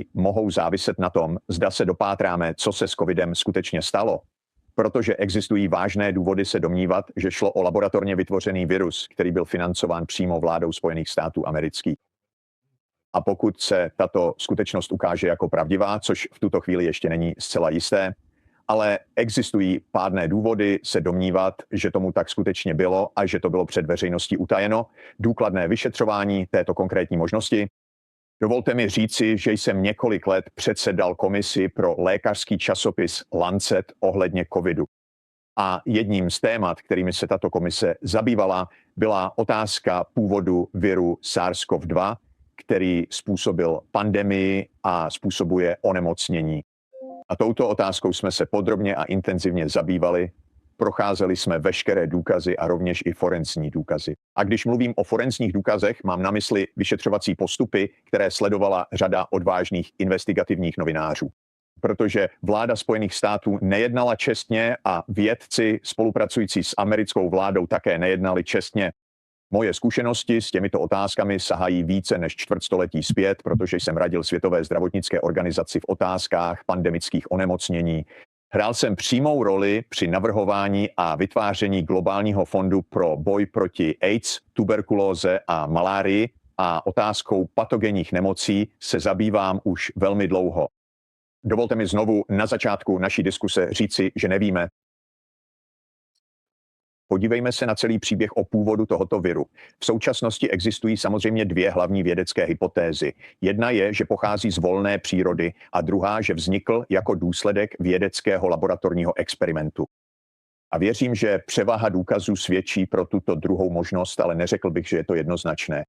rozhodnutí mohou záviset na tom, zda se dopátráme, co se s covidem skutečně stalo. Protože existují vážné důvody se domnívat, že šlo o laboratorně vytvořený virus, který byl financován přímo vládou Spojených států amerických. A pokud se tato skutečnost ukáže jako pravdivá, což v tuto chvíli ještě není zcela jisté, ale existují pádné důvody se domnívat, že tomu tak skutečně bylo a že to bylo před veřejností utajeno, důkladné vyšetřování této konkrétní možnosti. Dovolte mi říci, že jsem několik let předsedal komisi pro lékařský časopis Lancet ohledně covidu. A jedním z témat, kterými se tato komise zabývala, byla otázka původu viru SARS-CoV-2, který způsobil pandemii a způsobuje onemocnění. A touto otázkou jsme se podrobně a intenzivně zabývali. Procházeli jsme veškeré důkazy a rovněž i forenzní důkazy. A když mluvím o forenzních důkazech, mám na mysli vyšetřovací postupy, které sledovala řada odvážných investigativních novinářů. Protože vláda Spojených států nejednala čestně a vědci spolupracující s americkou vládou také nejednali čestně. Moje zkušenosti s těmito otázkami sahají více než čtvrtstoletí zpět, protože jsem radil Světové zdravotnické organizaci v otázkách pandemických onemocnění. Hrál jsem přímou roli při navrhování a vytváření globálního fondu pro boj proti AIDS, tuberkulóze a malárii a otázkou patogenních nemocí se zabývám už velmi dlouho. Dovolte mi znovu na začátku naší diskuse říci, že nevíme. Podívejme se na celý příběh o původu tohoto viru. V současnosti existují samozřejmě dvě hlavní vědecké hypotézy. Jedna je, že pochází z volné přírody a druhá, že vznikl jako důsledek vědeckého laboratorního experimentu. A věřím, že převaha důkazů svědčí pro tuto druhou možnost, ale neřekl bych, že je to jednoznačné.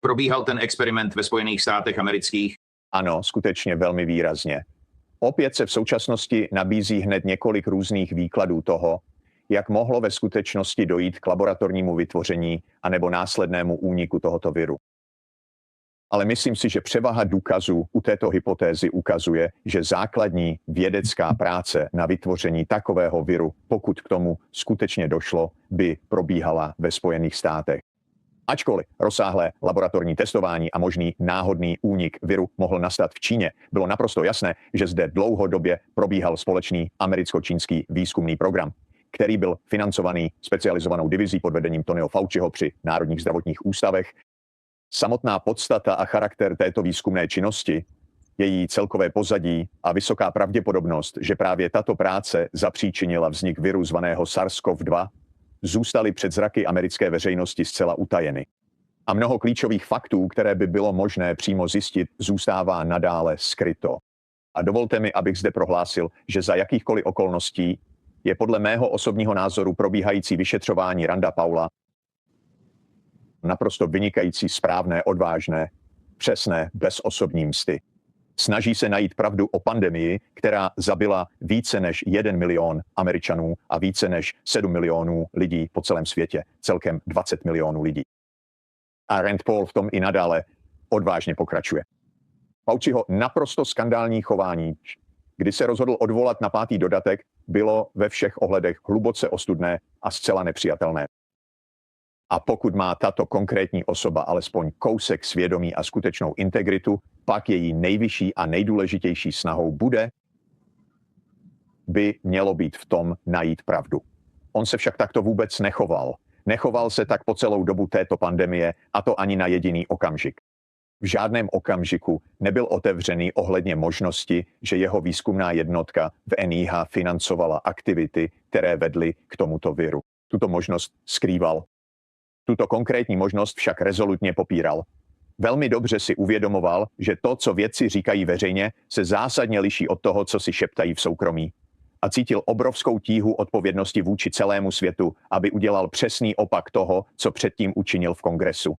Probíhal ten experiment ve Spojených státech amerických? Ano, skutečně velmi výrazně. Opět se v současnosti nabízí hned několik různých výkladů toho, jak mohlo ve skutečnosti dojít k laboratornímu vytvoření anebo následnému úniku tohoto viru. Ale myslím si, že převaha důkazů u této hypotézy ukazuje, že základní vědecká práce na vytvoření takového viru, pokud k tomu skutečně došlo, by probíhala ve Spojených státech. Ačkoliv rozsáhlé laboratorní testování a možný náhodný únik viru mohl nastat v Číně, bylo naprosto jasné, že zde dlouhodobě probíhal společný americko-čínský výzkumný program, který byl financovaný specializovanou divizí pod vedením Tonyho Fauciho při Národních zdravotních ústavech. Samotná podstata a charakter této výzkumné činnosti, její celkové pozadí a vysoká pravděpodobnost, že právě tato práce zapříčinila vznik viru zvaného SARS-CoV-2, zůstaly před zraky americké veřejnosti zcela utajeny. A mnoho klíčových faktů, které by bylo možné přímo zjistit, zůstává nadále skryto. A dovolte mi, abych zde prohlásil, že za jakýchkoliv okolností je podle mého osobního názoru probíhající vyšetřování Randa Paula naprosto vynikající, správné, odvážné, přesné, bez osobní msty. Snaží se najít pravdu o pandemii, která zabila více než 1 milion Američanů a více než 7 milionů lidí po celém světě, celkem 20 milionů lidí. A Rand Paul v tom i nadále odvážně pokračuje. Fauciho naprosto skandální chování, kdy se rozhodl odvolat na 5. dodatek, bylo ve všech ohledech hluboce ostudné a zcela nepřijatelné. A pokud má tato konkrétní osoba alespoň kousek svědomí a skutečnou integritu, pak její nejvyšší a nejdůležitější snahou by mělo být v tom najít pravdu. On se však takto vůbec nechoval. Nechoval se tak po celou dobu této pandemie, a to ani na jediný okamžik. V žádném okamžiku nebyl otevřený ohledně možnosti, že jeho výzkumná jednotka v NIH financovala aktivity, které vedly k tomuto viru. Tuto možnost skrýval. Tuto konkrétní možnost však rezolutně popíral. Velmi dobře si uvědomoval, že to, co vědci říkají veřejně, se zásadně liší od toho, co si šeptají v soukromí. A cítil obrovskou tíhu odpovědnosti vůči celému světu, aby udělal přesný opak toho, co předtím učinil v Kongresu.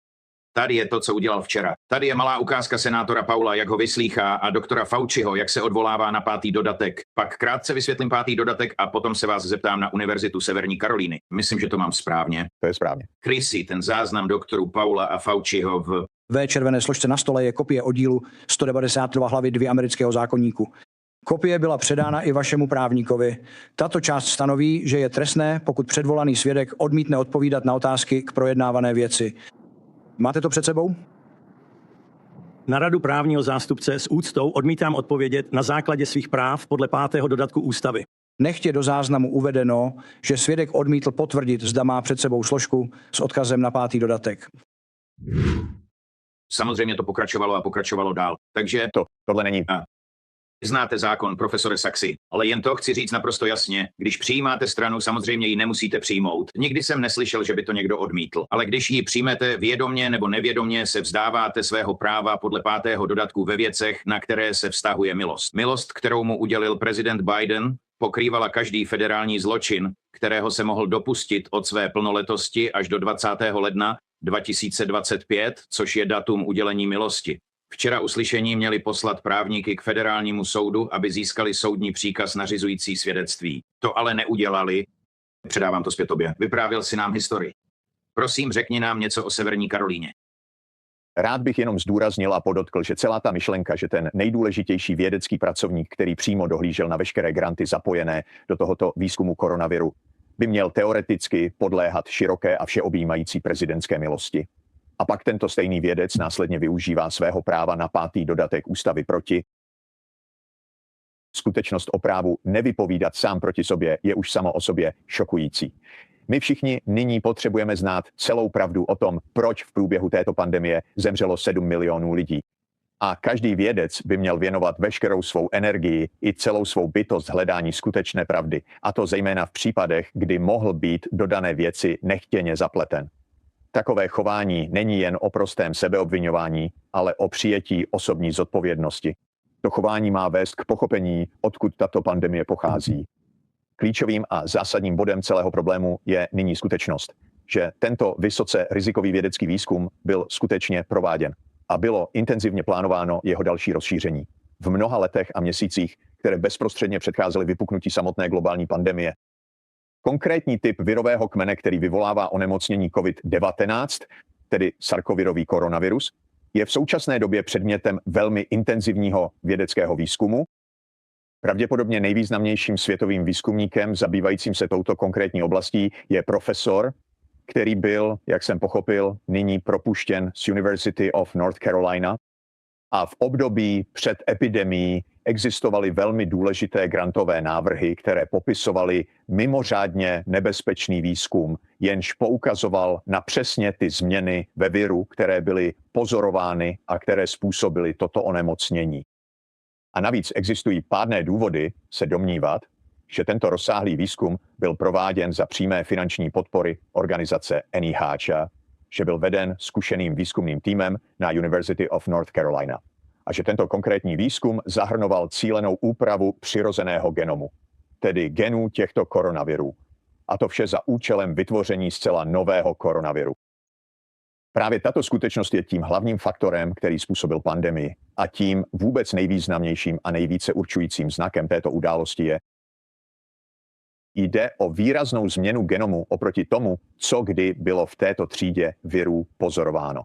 Tady je to, co udělal včera. Tady je malá ukázka senátora Paula, jak ho vyslýchá, a doktora Fauciho, jak se odvolává na 5. dodatek. Pak krátce vysvětlím 5. dodatek a potom se vás zeptám na Univerzitu Severní Karolíny. Myslím, že to mám správně. To je správně. Chrissy, ten záznam doktorů Paula a Fauciho V červené složce na stole je kopie oddílu 192 hlavy 2 amerického zákoníku. Kopie byla předána i vašemu právníkovi. Tato část stanoví, že je trestné, pokud předvolaný svědek odmítne odpovídat na otázky k projednávané věci. Máte to před sebou? Na radu právního zástupce s úctou odmítám odpovědět na základě svých práv podle 5. dodatku ústavy. Nechť je do záznamu uvedeno, že svědek odmítl potvrdit, zda má před sebou složku s odkazem na 5. dodatek. Samozřejmě to pokračovalo a pokračovalo dál. Takže Tohle není. znáte zákon, profesore Saxi, ale jen to chci říct naprosto jasně. Když přijímáte stranu, samozřejmě ji nemusíte přijmout. Nikdy jsem neslyšel, že by to někdo odmítl. Ale když ji přijmete vědomně nebo nevědomně, se vzdáváte svého práva podle 5. dodatku ve věcech, na které se vztahuje milost. Milost, kterou mu udělil prezident Biden, pokrývala každý federální zločin, kterého se mohl dopustit od své plnoletosti až do 20. ledna 2025, což je datum udělení milosti. Včera uslyšení měli poslat právníky k federálnímu soudu, aby získali soudní příkaz nařizující svědectví. To ale neudělali. Předávám to zpět tobě. Vyprávěl si nám historii. Prosím, řekni nám něco o Severní Karolíně. Rád bych jenom zdůraznil a podotkl, že celá ta myšlenka, že ten nejdůležitější vědecký pracovník, který přímo dohlížel na veškeré granty zapojené do tohoto výzkumu koronaviru, by měl teoreticky podléhat široké a všeobjímající prezidentské milosti. A pak tento stejný vědec následně využívá svého práva na 5. dodatek ústavy proti. Skutečnost o právu nevypovídat sám proti sobě je už samo o sobě šokující. My všichni nyní potřebujeme znát celou pravdu o tom, proč v průběhu této pandemie zemřelo 7 milionů lidí. A každý vědec by měl věnovat veškerou svou energii i celou svou bytost hledání skutečné pravdy, a to zejména v případech, kdy mohl být do dané věci nechtěně zapleten. Takové chování není jen o prostém sebeobviňování, ale o přijetí osobní zodpovědnosti. To chování má vést k pochopení, odkud tato pandemie pochází. Klíčovým a zásadním bodem celého problému je nyní skutečnost, že tento vysoce rizikový vědecký výzkum byl skutečně prováděn a bylo intenzivně plánováno jeho další rozšíření. V mnoha letech a měsících, které bezprostředně předcházely vypuknutí samotné globální pandemie. Konkrétní typ virového kmene, který vyvolává onemocnění COVID-19, tedy sarkovirový koronavirus, je v současné době předmětem velmi intenzivního vědeckého výzkumu. Pravděpodobně nejvýznamnějším světovým výzkumníkem zabývajícím se touto konkrétní oblastí je profesor, který byl, jak jsem pochopil, nyní propuštěn z University of North Carolina. A v období před epidemií existovaly velmi důležité grantové návrhy, které popisovaly mimořádně nebezpečný výzkum, jenž poukazoval na přesně ty změny ve viru, které byly pozorovány a které způsobily toto onemocnění. A navíc existují pádné důvody se domnívat, že tento rozsáhlý výzkum byl prováděn za přímé finanční podpory organizace NIH, že byl veden zkušeným výzkumným týmem na University of North Carolina a že tento konkrétní výzkum zahrnoval cílenou úpravu přirozeného genomu, tedy genů těchto koronavirů. A to vše za účelem vytvoření zcela nového koronaviru. Právě tato skutečnost je tím hlavním faktorem, který způsobil pandemii, a tím vůbec nejvýznamnějším a nejvíce určujícím znakem této události je, jde o výraznou změnu genomu oproti tomu, co kdy bylo v této třídě virů pozorováno.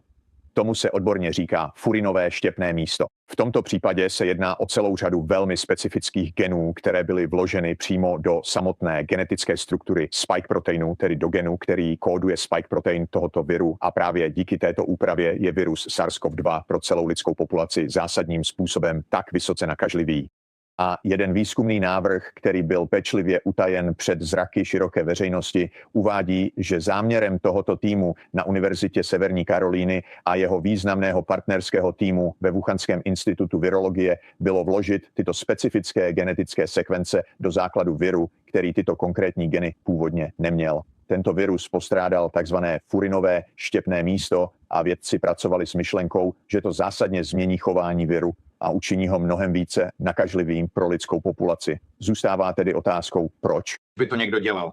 Tomu se odborně říká furinové štěpné místo. V tomto případě se jedná o celou řadu velmi specifických genů, které byly vloženy přímo do samotné genetické struktury spike proteinu, tedy do genu, který kóduje spike protein tohoto viru, a právě díky této úpravě je virus SARS-CoV-2 pro celou lidskou populaci zásadním způsobem tak vysoce nakažlivý. A jeden výzkumný návrh, který byl pečlivě utajen před zraky široké veřejnosti, uvádí, že záměrem tohoto týmu na Univerzitě Severní Karolíny a jeho významného partnerského týmu ve Wuhanském institutu virologie bylo vložit tyto specifické genetické sekvence do základu viru, který tyto konkrétní geny původně neměl. Tento virus postrádal takzvané furinové štěpné místo a vědci pracovali s myšlenkou, že to zásadně změní chování viru a učiní ho mnohem více nakažlivým pro lidskou populaci. Zůstává tedy otázkou, proč by to někdo dělal.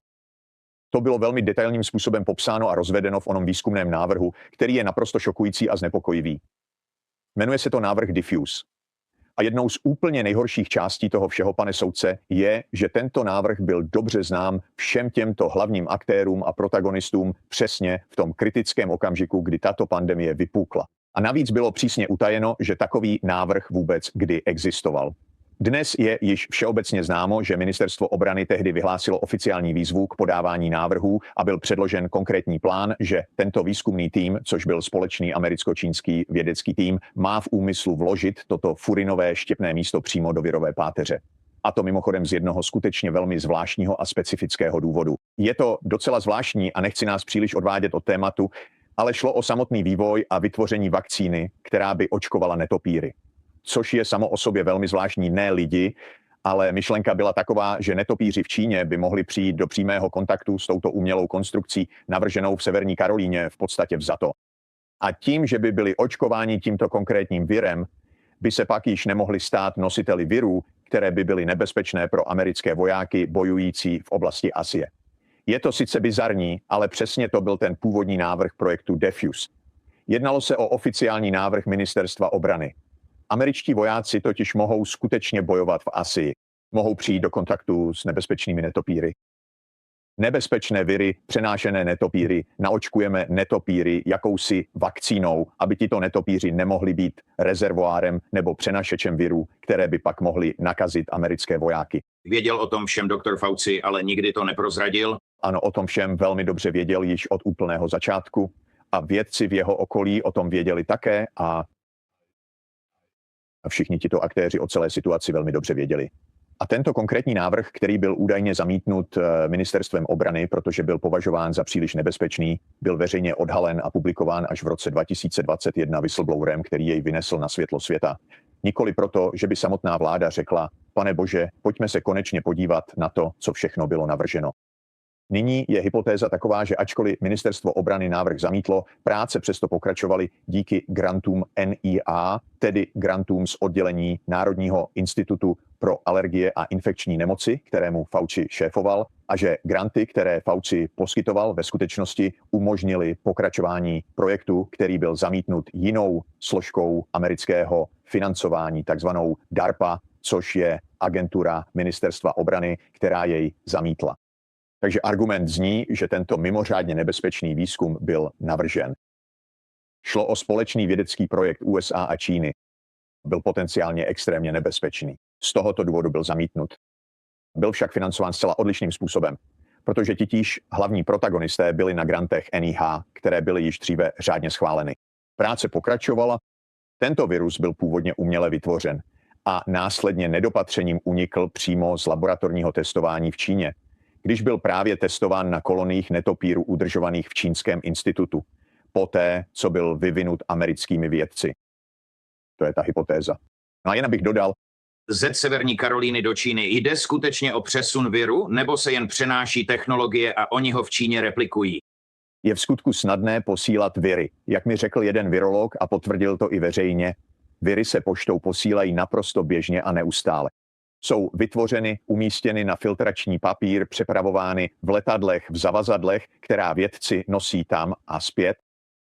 To bylo velmi detailním způsobem popsáno a rozvedeno v onom výzkumném návrhu, který je naprosto šokující a znepokojivý. Jmenuje se to návrh Diffuse. A jednou z úplně nejhorších částí toho všeho, pane soudce, je, že tento návrh byl dobře znám všem těmto hlavním aktérům a protagonistům přesně v tom kritickém okamžiku, kdy tato pandemie vypukla. A navíc bylo přísně utajeno, že takový návrh vůbec kdy existoval. Dnes je již všeobecně známo, že ministerstvo obrany tehdy vyhlásilo oficiální výzvu k podávání návrhů a byl předložen konkrétní plán, že tento výzkumný tým, což byl společný americko-čínský vědecký tým, má v úmyslu vložit toto furinové štěpné místo přímo do virové páteře. A to mimochodem z jednoho skutečně velmi zvláštního a specifického důvodu. Je to docela zvláštní a nechci nás příliš odvádět od tématu, ale šlo o samotný vývoj a vytvoření vakcíny, která by očkovala netopíry. Což je samo o sobě velmi zvláštní, ne lidi, ale myšlenka byla taková, že netopíři v Číně by mohli přijít do přímého kontaktu s touto umělou konstrukcí navrženou v Severní Karolíně v podstatě vzato. A tím, že by byli očkováni tímto konkrétním virem, by se pak již nemohli stát nositeli virů, které by byly nebezpečné pro americké vojáky bojující v oblasti Asie. Je to sice bizarní, ale přesně to byl ten původní návrh projektu Defuse. Jednalo se o oficiální návrh ministerstva obrany. Američtí vojáci totiž mohou skutečně bojovat v Asii. Mohou přijít do kontaktu s nebezpečnými netopíry. Nebezpečné viry, přenášené netopíry, naočkujeme netopíry jakousi vakcínou, aby tito netopíři nemohli být rezervoárem nebo přenašečem virů, které by pak mohly nakazit americké vojáky. Věděl o tom všem doktor Fauci, ale nikdy to neprozradil? Ano, o tom všem velmi dobře věděl již od úplného začátku a vědci v jeho okolí o tom věděli také a všichni tito aktéři o celé situaci velmi dobře věděli. A tento konkrétní návrh, který byl údajně zamítnut ministerstvem obrany, protože byl považován za příliš nebezpečný, byl veřejně odhalen a publikován až v roce 2021 whistleblowerem, který jej vynesl na světlo světa. Nikoli proto, že by samotná vláda řekla, pane bože, pojďme se konečně podívat na to, co všechno bylo navrženo. Nyní je hypotéza taková, že ačkoliv ministerstvo obrany návrh zamítlo, práce přesto pokračovaly díky grantům NIA, tedy grantům z oddělení Národního institutu pro alergie a infekční nemoci, kterému Fauci šéfoval, a že granty, které Fauci poskytoval, ve skutečnosti umožnili pokračování projektu, který byl zamítnut jinou složkou amerického financování, takzvanou DARPA, což je agentura ministerstva obrany, která jej zamítla. Takže argument zní, že tento mimořádně nebezpečný výzkum byl navržen. Šlo o společný vědecký projekt USA a Číny. Byl potenciálně extrémně nebezpečný. Z tohoto důvodu byl zamítnut. Byl však financován zcela odlišným způsobem, protože titíž hlavní protagonisté byli na grantech NIH, které byly již dříve řádně schváleny. Práce pokračovala. Tento virus byl původně uměle vytvořen a následně nedopatřením unikl přímo z laboratorního testování v Číně, když byl právě testován na koloniích netopírů udržovaných v Čínském institutu, poté, co byl vyvinut americkými vědci. To je ta hypotéza. No a jen abych dodal, Ze Severní Karolíny do Číny jde skutečně o přesun viru, nebo se jen přenáší technologie a oni ho v Číně replikují? je v skutku snadné posílat viry. Jak mi řekl jeden virolog a potvrdil to i veřejně, viry se poštou posílají naprosto běžně a neustále. Jsou vytvořeny, umístěny na filtrační papír, přepravovány v letadlech, v zavazadlech, která vědci nosí tam a zpět.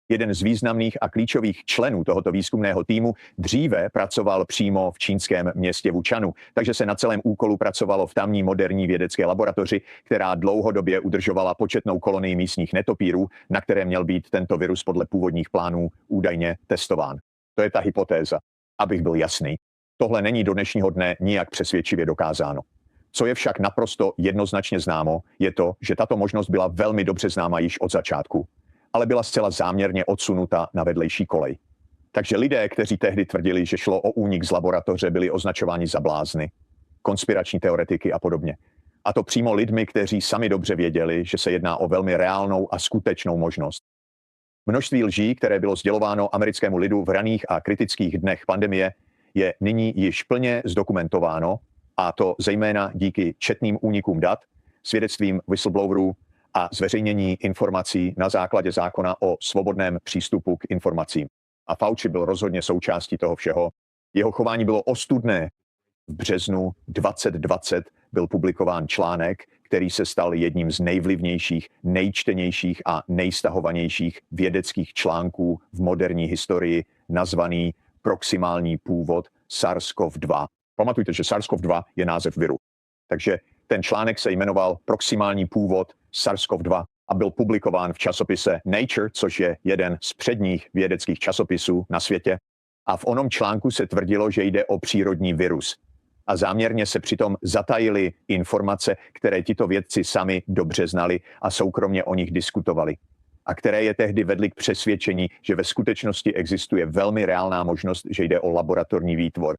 Jeden z významných a klíčových členů tohoto výzkumného týmu dříve pracoval přímo v čínském městě Wuchanu, takže se na celém úkolu pracovalo v tamní moderní vědecké laboratoři, která dlouhodobě udržovala početnou kolonii místních netopírů, na které měl být tento virus podle původních plánů údajně testován. To je ta hypotéza. Abych byl jasný, tohle není do dnešního dne nijak přesvědčivě dokázáno. Co je však naprosto jednoznačně známo, je to, že tato možnost byla velmi dobře známa již od začátku, ale byla zcela záměrně odsunuta na vedlejší kolej. Takže lidé, kteří tehdy tvrdili, že šlo o únik z laboratoře, byli označováni za blázny, konspirační teoretiky a podobně. A to přímo lidmi, kteří sami dobře věděli, že se jedná o velmi reálnou a skutečnou možnost. Množství lží, které bylo sdělováno americkému lidu v raných a kritických dnech pandemie, je nyní již plně zdokumentováno, a to zejména díky četným únikům dat, svědectvím whistleblowerů a zveřejnění informací na základě zákona o svobodném přístupu k informacím. A Fauci byl rozhodně součástí toho všeho. Jeho chování bylo ostudné. V březnu 2020 byl publikován článek, který se stal jedním z nejvlivnějších, nejčtenějších a nejstahovanějších vědeckých článků v moderní historii, nazvaný Proximální původ SARS-CoV-2. Pamatujte, že SARS-CoV-2 je název viru. Takže ten článek se jmenoval Proximální původ SARS-CoV-2 a byl publikován v časopise Nature, což je jeden z předních vědeckých časopisů na světě. A v onom článku se tvrdilo, že jde o přírodní virus. A záměrně se přitom zatajily informace, které tito vědci sami dobře znali a soukromně o nich diskutovali. A které je tehdy vedly k přesvědčení, že ve skutečnosti existuje velmi reálná možnost, že jde o laboratorní výtvor.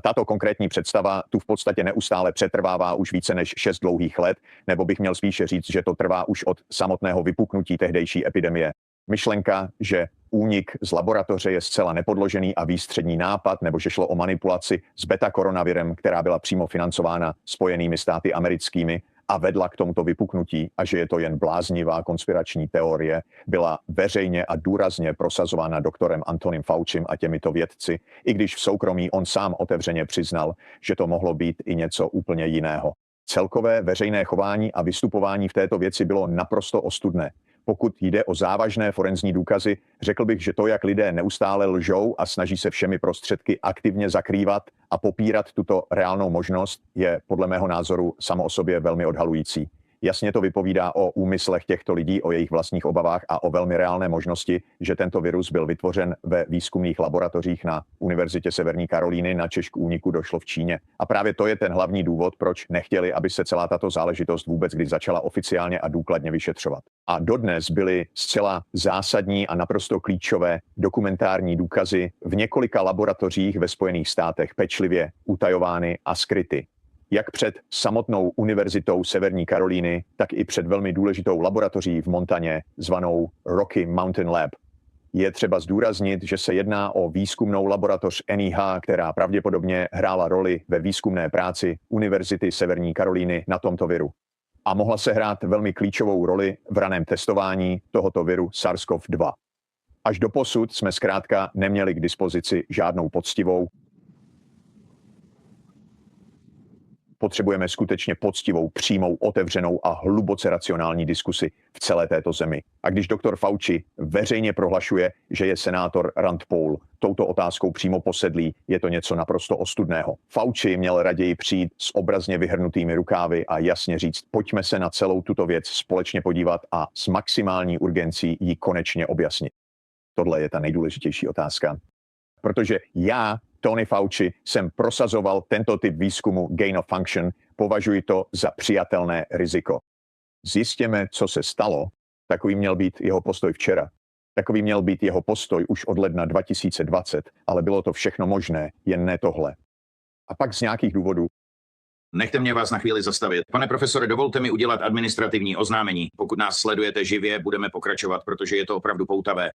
Tato konkrétní představa tu v podstatě neustále přetrvává už více než 6 dlouhých let, nebo bych měl spíše říct, že to trvá už od samotného vypuknutí tehdejší epidemie. Myšlenka, že únik z laboratoře je zcela nepodložený a výstřední nápad, nebo že šlo o manipulaci s beta koronavirem, která byla přímo financována Spojenými státy americkými a vedla k tomuto vypuknutí, a že je to jen bláznivá konspirační teorie, byla veřejně a důrazně prosazována doktorem Antonym Faucim a těmito vědci, i když v soukromí on sám otevřeně přiznal, že to mohlo být i něco úplně jiného. Celkové veřejné chování a vystupování v této věci bylo naprosto ostudné. Pokud jde o závažné forenzní důkazy, řekl bych, že to, jak lidé neustále lžou a snaží se všemi prostředky aktivně zakrývat a popírat tuto reálnou možnost, je podle mého názoru samo o sobě velmi odhalující. Jasně to vypovídá o úmyslech těchto lidí, o jejich vlastních obavách a o velmi reálné možnosti, že tento virus byl vytvořen ve výzkumných laboratořích na Univerzitě Severní Karolíny, načež k úniku došlo v Číně. A právě to je ten hlavní důvod, proč nechtěli, aby se celá tato záležitost vůbec kdy začala oficiálně a důkladně vyšetřovat. A dodnes byly zcela zásadní a naprosto klíčové dokumentární důkazy v několika laboratořích ve Spojených státech pečlivě utajovány a skryty. Jak před samotnou Univerzitou Severní Karolíny, tak i před velmi důležitou laboratoří v Montaně, zvanou Rocky Mountain Lab. Je třeba zdůraznit, že se jedná o výzkumnou laboratoř NIH, která pravděpodobně hrála roli ve výzkumné práci Univerzity Severní Karolíny na tomto viru. A mohla se hrát velmi klíčovou roli v raném testování tohoto viru SARS-CoV-2. Až doposud jsme zkrátka neměli k dispozici žádnou poctivou. Potřebujeme skutečně poctivou, přímou, otevřenou a hluboce racionální diskusi v celé této zemi. A když doktor Fauci veřejně prohlašuje, že je senátor Rand Paul touto otázkou přímo posedlý, je to něco naprosto ostudného. Fauci měl raději přijít s obrazně vyhrnutými rukávy a jasně říct, pojďme se na celou tuto věc společně podívat a s maximální urgencí ji konečně objasnit. Tohle je ta nejdůležitější otázka. Protože já, Tony Fauci, jsem prosazoval tento typ výzkumu gain of function, považuji to za přijatelné riziko. Zjistěme, co se stalo, takový měl být jeho postoj včera. Takový měl být jeho postoj už od ledna 2020, ale bylo to všechno možné, jen ne tohle. A pak z nějakých důvodů. Nechte mě vás na chvíli zastavit. Pane profesore, dovolte mi udělat administrativní oznámení. Pokud nás sledujete živě, budeme pokračovat, protože je to opravdu poutavé.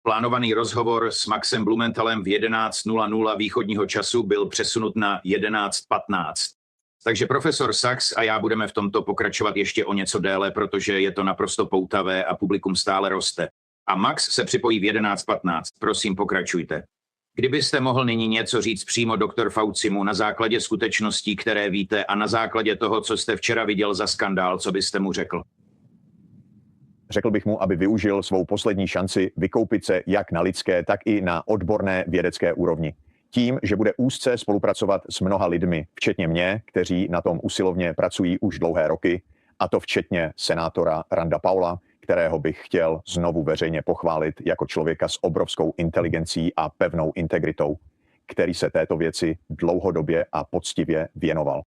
Plánovaný rozhovor s Maxem Blumenthalem v 11:00 východního času byl přesunut na 11:15. Takže profesor Sachs a já budeme v tomto pokračovat ještě o něco déle, protože je to naprosto poutavé a publikum stále roste. A Max se připojí v 11:15. Prosím, pokračujte. Kdybyste mohl nyní něco říct přímo doktor Faucimu na základě skutečností, které víte, a na základě toho, co jste včera viděl za skandál, co byste mu řekl? Řekl bych mu, aby využil svou poslední šanci vykoupit se jak na lidské, tak i na odborné vědecké úrovni. Tím, že bude úzce spolupracovat s mnoha lidmi, včetně mě, kteří na tom usilovně pracují už dlouhé roky, a to včetně senátora Randa Paula, kterého bych chtěl znovu veřejně pochválit jako člověka s obrovskou inteligencí a pevnou integritou, který se této věci dlouhodobě a poctivě věnoval.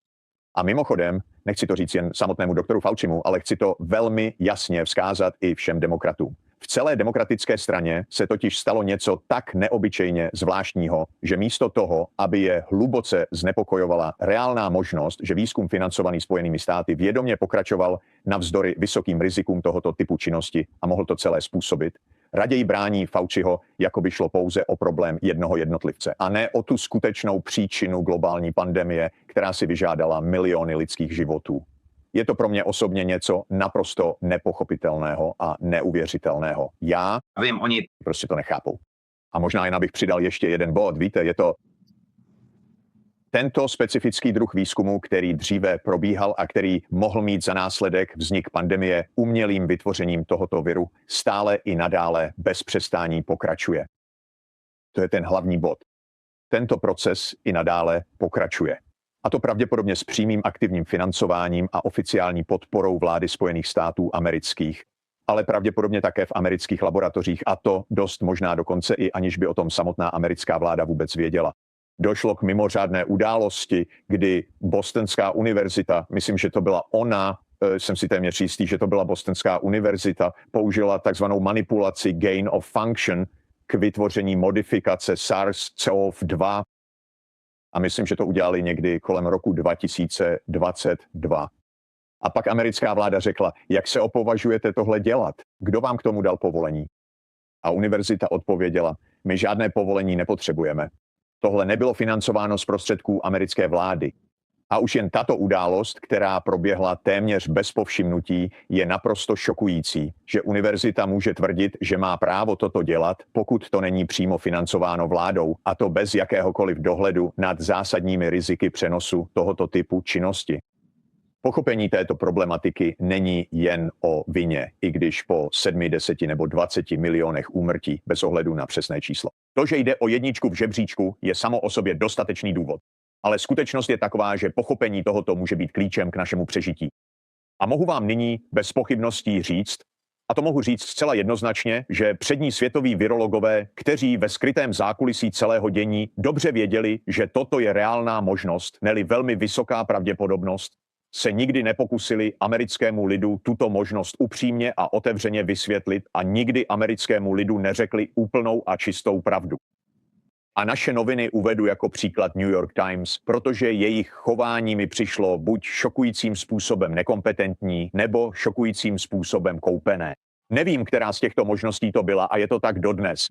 A mimochodem, nechci to říct jen samotnému doktoru Faucimu, ale chci to velmi jasně vzkázat i všem demokratům. V celé demokratické straně se totiž stalo něco tak neobyčejně zvláštního, že místo toho, aby je hluboce znepokojovala reálná možnost, že výzkum financovaný Spojenými státy vědomě pokračoval navzdory vysokým rizikům tohoto typu činnosti a mohl to celé způsobit, raději brání Fauciho, jako by šlo pouze o problém jednoho jednotlivce a ne o tu skutečnou příčinu globální pandemie, která si vyžádala miliony lidských životů. Je to pro mě osobně něco naprosto nepochopitelného a neuvěřitelného. Já Vím, oni prostě to nechápou. A možná jen abych přidal ještě jeden bod. Víte, je to tento specifický druh výzkumu, který dříve probíhal a který mohl mít za následek vznik pandemie umělým vytvořením tohoto viru, stále i nadále bez přestání pokračuje. To je ten hlavní bod. Tento proces i nadále pokračuje. A to pravděpodobně s přímým aktivním financováním a oficiální podporou vlády Spojených států amerických, ale pravděpodobně také v amerických laboratořích, a to dost možná dokonce i aniž by o tom samotná americká vláda vůbec věděla. došlo k mimořádné události, kdy Bostonská univerzita, myslím, že to byla ona, jsem si téměř jistý, že to byla Bostonská univerzita, použila takzvanou manipulaci gain of function k vytvoření modifikace SARS-CoV-2 a myslím, že to udělali někdy kolem roku 2022. A pak americká vláda řekla, jak se opovažujete tohle dělat? Kdo vám k tomu dal povolení? A univerzita odpověděla, my žádné povolení nepotřebujeme. Tohle nebylo financováno z prostředků americké vlády. A už jen tato událost, která proběhla téměř bez povšimnutí, je naprosto šokující, že univerzita může tvrdit, že má právo toto dělat, pokud to není přímo financováno vládou, a to bez jakéhokoliv dohledu nad zásadními riziky přenosu tohoto typu činnosti. Pochopení této problematiky není jen o vině, i když po 7, 10 nebo 20 milionech úmrtí bez ohledu na přesné číslo. To, že jde o jedničku v žebříčku, je samo o sobě dostatečný důvod. Ale skutečnost je taková, že pochopení tohoto může být klíčem k našemu přežití. A mohu vám nyní bez pochybností říct, a to mohu říct zcela jednoznačně, že přední světoví virologové, kteří ve skrytém zákulisí celého dění dobře věděli, že toto je reálná možnost, neli velmi vysoká pravděpodobnost, se nikdy nepokusili americkému lidu tuto možnost upřímně a otevřeně vysvětlit a nikdy americkému lidu neřekli úplnou a čistou pravdu. A naše noviny uvedu jako příklad New York Times, protože jejich chování mi přišlo buď šokujícím způsobem nekompetentní, nebo šokujícím způsobem koupené. Nevím, která z těchto možností to byla a je to tak dodnes.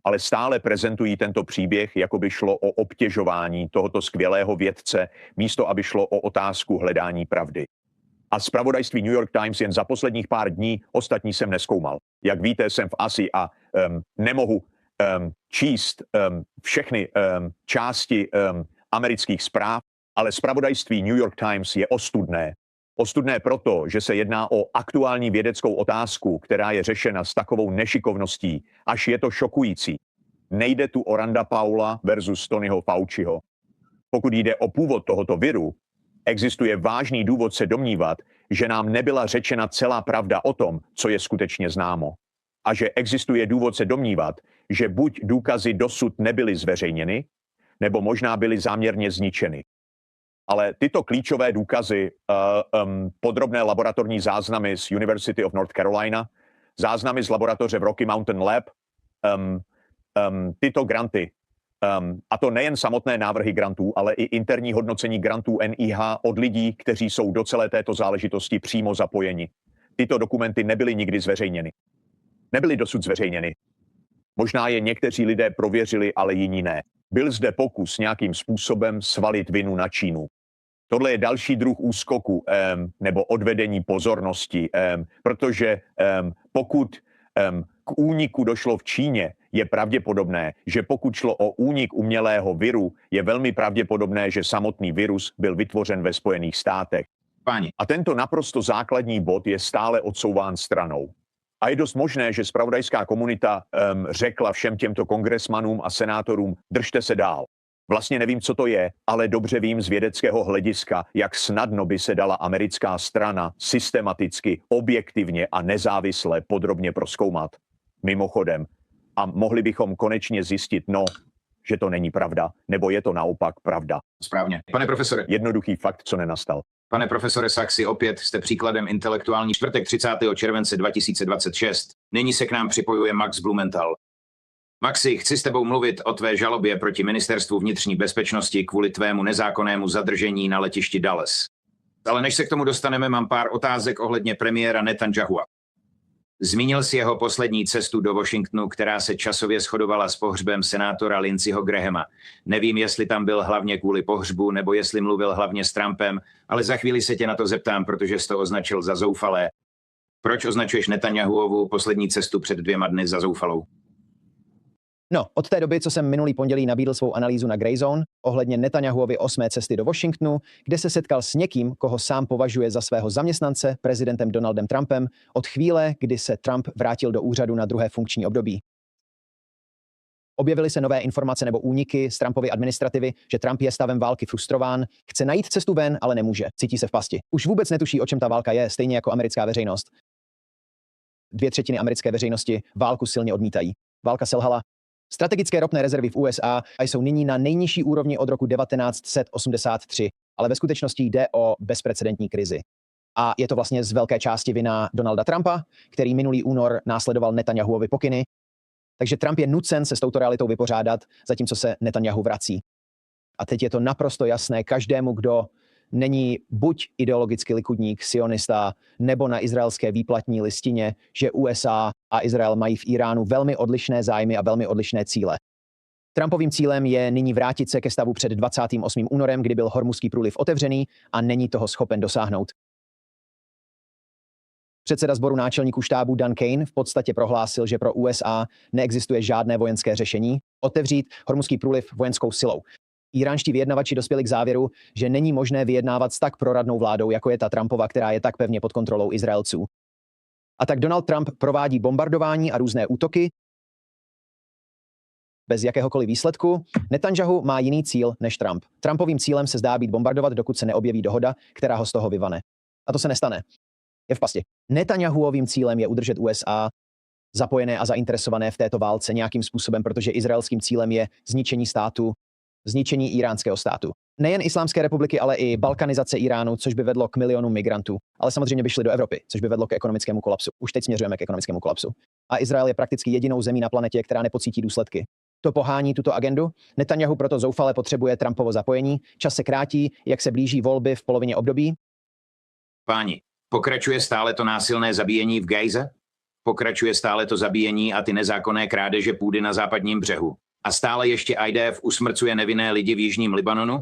Ale stále prezentují tento příběh, jako by šlo o obtěžování tohoto skvělého vědce, místo aby šlo o otázku hledání pravdy. A zpravodajství New York Times jen za posledních pár dní, ostatní jsem nezkoumal. Jak víte, jsem v Asii a nemohu číst všechny části amerických zpráv, ale zpravodajství New York Times je ostudné. Ostudné proto, že se jedná o aktuální vědeckou otázku, která je řešena s takovou nešikovností, až je to šokující. Nejde tu o Randa Paula versus Tonyho Fauciho. Pokud jde o původ tohoto viru, existuje vážný důvod se domnívat, že nám nebyla řečena celá pravda o tom, co je skutečně známo. A že existuje důvod se domnívat, že buď důkazy dosud nebyly zveřejněny, nebo možná byly záměrně zničeny. Ale tyto klíčové důkazy, podrobné laboratorní záznamy z University of North Carolina, záznamy z laboratoře v Rocky Mountain Lab, tyto granty, a to nejen samotné návrhy grantů, ale i interní hodnocení grantů NIH od lidí, kteří jsou do celé této záležitosti přímo zapojeni. Tyto dokumenty nebyly nikdy zveřejněny. Nebyly dosud zveřejněny. Možná je někteří lidé prověřili, ale jiní ne. Byl zde pokus nějakým způsobem svalit vinu na Čínu. Tohle je další druh úskoku nebo odvedení pozornosti, protože pokud k úniku došlo v Číně, je pravděpodobné, že pokud šlo o únik umělého viru, je velmi pravděpodobné, že samotný virus byl vytvořen ve Spojených státech. Páni, A tento naprosto základní bod je stále odsouván stranou. A je dost možné, že zpravodajská komunita řekla všem těmto kongresmanům a senátorům, držte se dál. Vlastně nevím, co to je, ale dobře vím z vědeckého hlediska, jak snadno by se dala americká strana systematicky, objektivně a nezávisle podrobně prozkoumat. Mimochodem. A mohli bychom konečně zjistit, že to není pravda, nebo je to naopak pravda. správně. Pane profesore, Jednoduchý fakt, co nenastal. Pane profesore Saxi, opět jste příkladem intelektuální. Čtvrtek 30. července 2026. Nyní se k nám připojuje Max Blumenthal. Maxi, chci s tebou mluvit o tvé žalobě proti Ministerstvu vnitřní bezpečnosti kvůli tvému nezákonnému zadržení na letišti Dallas. Ale než se k tomu dostaneme, mám pár otázek ohledně premiéra Netanyahua. Zmínil si jeho poslední cestu do Washingtonu, která se časově shodovala s pohřbem senátora Lindseyho Grahama. Nevím, jestli tam byl hlavně kvůli pohřbu, nebo jestli mluvil hlavně s Trumpem, ale za chvíli se tě na to zeptám, protože jsi to označil za zoufalé. Proč označuješ Netanyahuovu poslední cestu před 2 dny za zoufalou? No, od té doby, co jsem minulý pondělí nabídl svou analýzu na Grayzone ohledně Netanyahuovy 8. cesty do Washingtonu, kde se setkal s někým, koho sám považuje za svého zaměstnance, prezidentem Donaldem Trumpem, od chvíle, kdy se Trump vrátil do úřadu na 2. funkční období. Objevily se nové informace nebo úniky z Trumpovy administrativy, že Trump je stavem války frustrován, chce najít cestu ven, ale nemůže, cítí se v pasti. Už vůbec netuší, o čem ta válka je, stejně jako americká veřejnost. 2/3 americké veřejnosti válku silně odmítají. Válka selhala, Strategické ropné rezervy v USA jsou nyní na nejnižší úrovni od roku 1983, ale ve skutečnosti jde o bezprecedentní krizi. A je to vlastně z velké části vina Donalda Trumpa, který minulý únor následoval Netanjahuovy pokyny. Takže Trump je nucen se s touto realitou vypořádat, zatímco se Netanjahu vrací. A teď je to naprosto jasné každému, kdo není buď ideologicky likudník, sionista, nebo na izraelské výplatní listině, že USA a Izrael mají v Iránu velmi odlišné zájmy a velmi odlišné cíle. Trumpovým cílem je nyní vrátit se ke stavu před 28. únorem, kdy byl Hormuzský průliv otevřený a není toho schopen dosáhnout. Předseda sboru náčelníků štábu Dan Kane v podstatě prohlásil, že pro USA neexistuje žádné vojenské řešení otevřít Hormuzský průliv vojenskou silou. Iránští vyjednavači dospěli k závěru, že není možné vyjednávat s tak proradnou vládou, jako je ta Trumpova, která je tak pevně pod kontrolou Izraelců. A tak Donald Trump provádí bombardování a různé útoky bez jakéhokoliv výsledku. Netanjahu má jiný cíl než Trump. Trumpovým cílem se zdá být bombardovat, dokud se neobjeví dohoda, která ho z toho vyvane. A to se nestane. Je v pasti. Netanjahuovým cílem je udržet USA zapojené a zainteresované v této válce nějakým způsobem, protože izraelským cílem je zničení státu, zničení iránského státu. Nejen Islámské republiky, ale i balkanizace Iránu, což by vedlo k milionům migrantů. Ale samozřejmě by šli do Evropy, což by vedlo k ekonomickému kolapsu. Už teď směřujeme k ekonomickému kolapsu. A Izrael je prakticky jedinou zemí na planetě, která nepocítí důsledky. To pohání tuto agendu. Netanjahu proto zoufale potřebuje Trumpovo zapojení. Čas se krátí, jak se blíží volby v polovině období. Páni, pokračuje stále to násilné zabíjení v Gaze? Pokračuje stále to zabíjení a ty nezákonné krádeže půdy na západním břehu? A stále ještě IDF usmrcuje nevinné lidi v jižním Libanonu?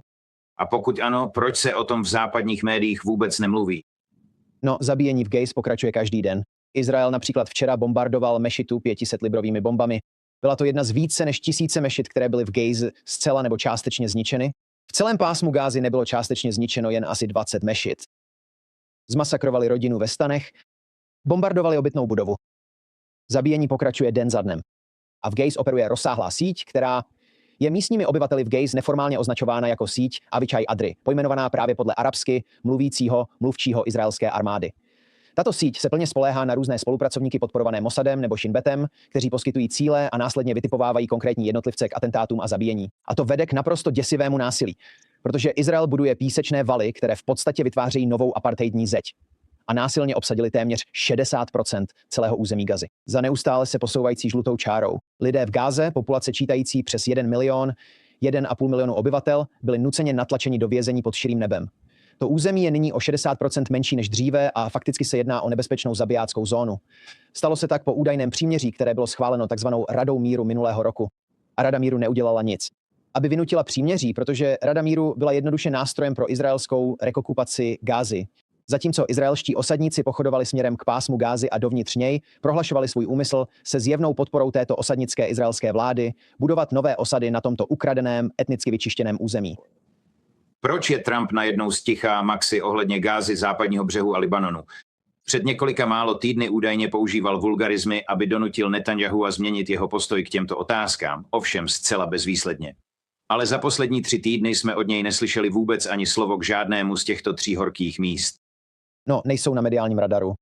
A pokud ano, proč se o tom v západních médiích vůbec nemluví? No, zabíjení v Gaze pokračuje každý den. Izrael například včera bombardoval mešitu 500 librovými bombami. Byla to jedna z více než 1000 mešit, které byly v Gaze zcela nebo částečně zničeny. V celém pásmu Gázy nebylo částečně zničeno jen asi 20 mešit. Zmasakrovali rodinu ve stanech, bombardovali obytnou budovu. Zabíjení pokračuje den za dnem. A v Gaze operuje rozsáhlá síť, která je místními obyvateli v Gaze neformálně označována jako síť Avichai Adry, pojmenovaná právě podle arabsky mluvčího izraelské armády. Tato síť se plně spoléhá na různé spolupracovníky podporované Mossadem nebo Shin Betem, kteří poskytují cíle a následně vytipovávají konkrétní jednotlivce k atentátům a zabíjení. A to vede k naprosto děsivému násilí, protože Izrael buduje písečné valy, které v podstatě vytvářejí novou apartheidní zeď. A násilně obsadili téměř 60% celého území Gazy. Za neustále se posouvající žlutou čárou. Lidé v Gáze, populace čítající přes 1 milion, 1,5 milionu obyvatel, byli nuceně natlačeni do vězení pod širým nebem. To území je nyní o 60% menší než dříve a fakticky se jedná o nebezpečnou zabijáckou zónu. Stalo se tak po údajném příměří, které bylo schváleno takzvanou Radou míru minulého roku. A Rada míru neudělala nic, aby vynutila příměří, protože Rada míru byla jednoduše nástrojem pro izraelskou rekokupaci Gázy. Zatímco izraelští osadníci pochodovali směrem k pásmu Gázy a dovnitř něj, prohlašovali svůj úmysl se zjevnou podporou této osadnické izraelské vlády budovat nové osady na tomto ukradeném, etnicky vyčištěném území. Proč je Trump najednou stichá Maxi ohledně Gázy, západního břehu a Libanonu? Před několika málo týdny údajně používal vulgarizmy, aby donutil Netanjahu a změnit jeho postoj k těmto otázkám, ovšem zcela bezvýsledně. Ale za poslední 3 týdny jsme od něj neslyšeli vůbec ani slovo k žádnému z těchto 3 horkých míst. No, nejsou na mediálním radaru.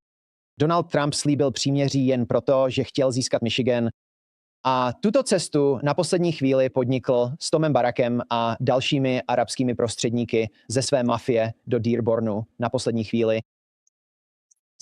Donald Trump slíbil příměří jen proto, že chtěl získat Michigan a tuto cestu na poslední chvíli podnikl s Tomem Barakem a dalšími arabskými prostředníky ze své mafie do Dearbornu na poslední chvíli.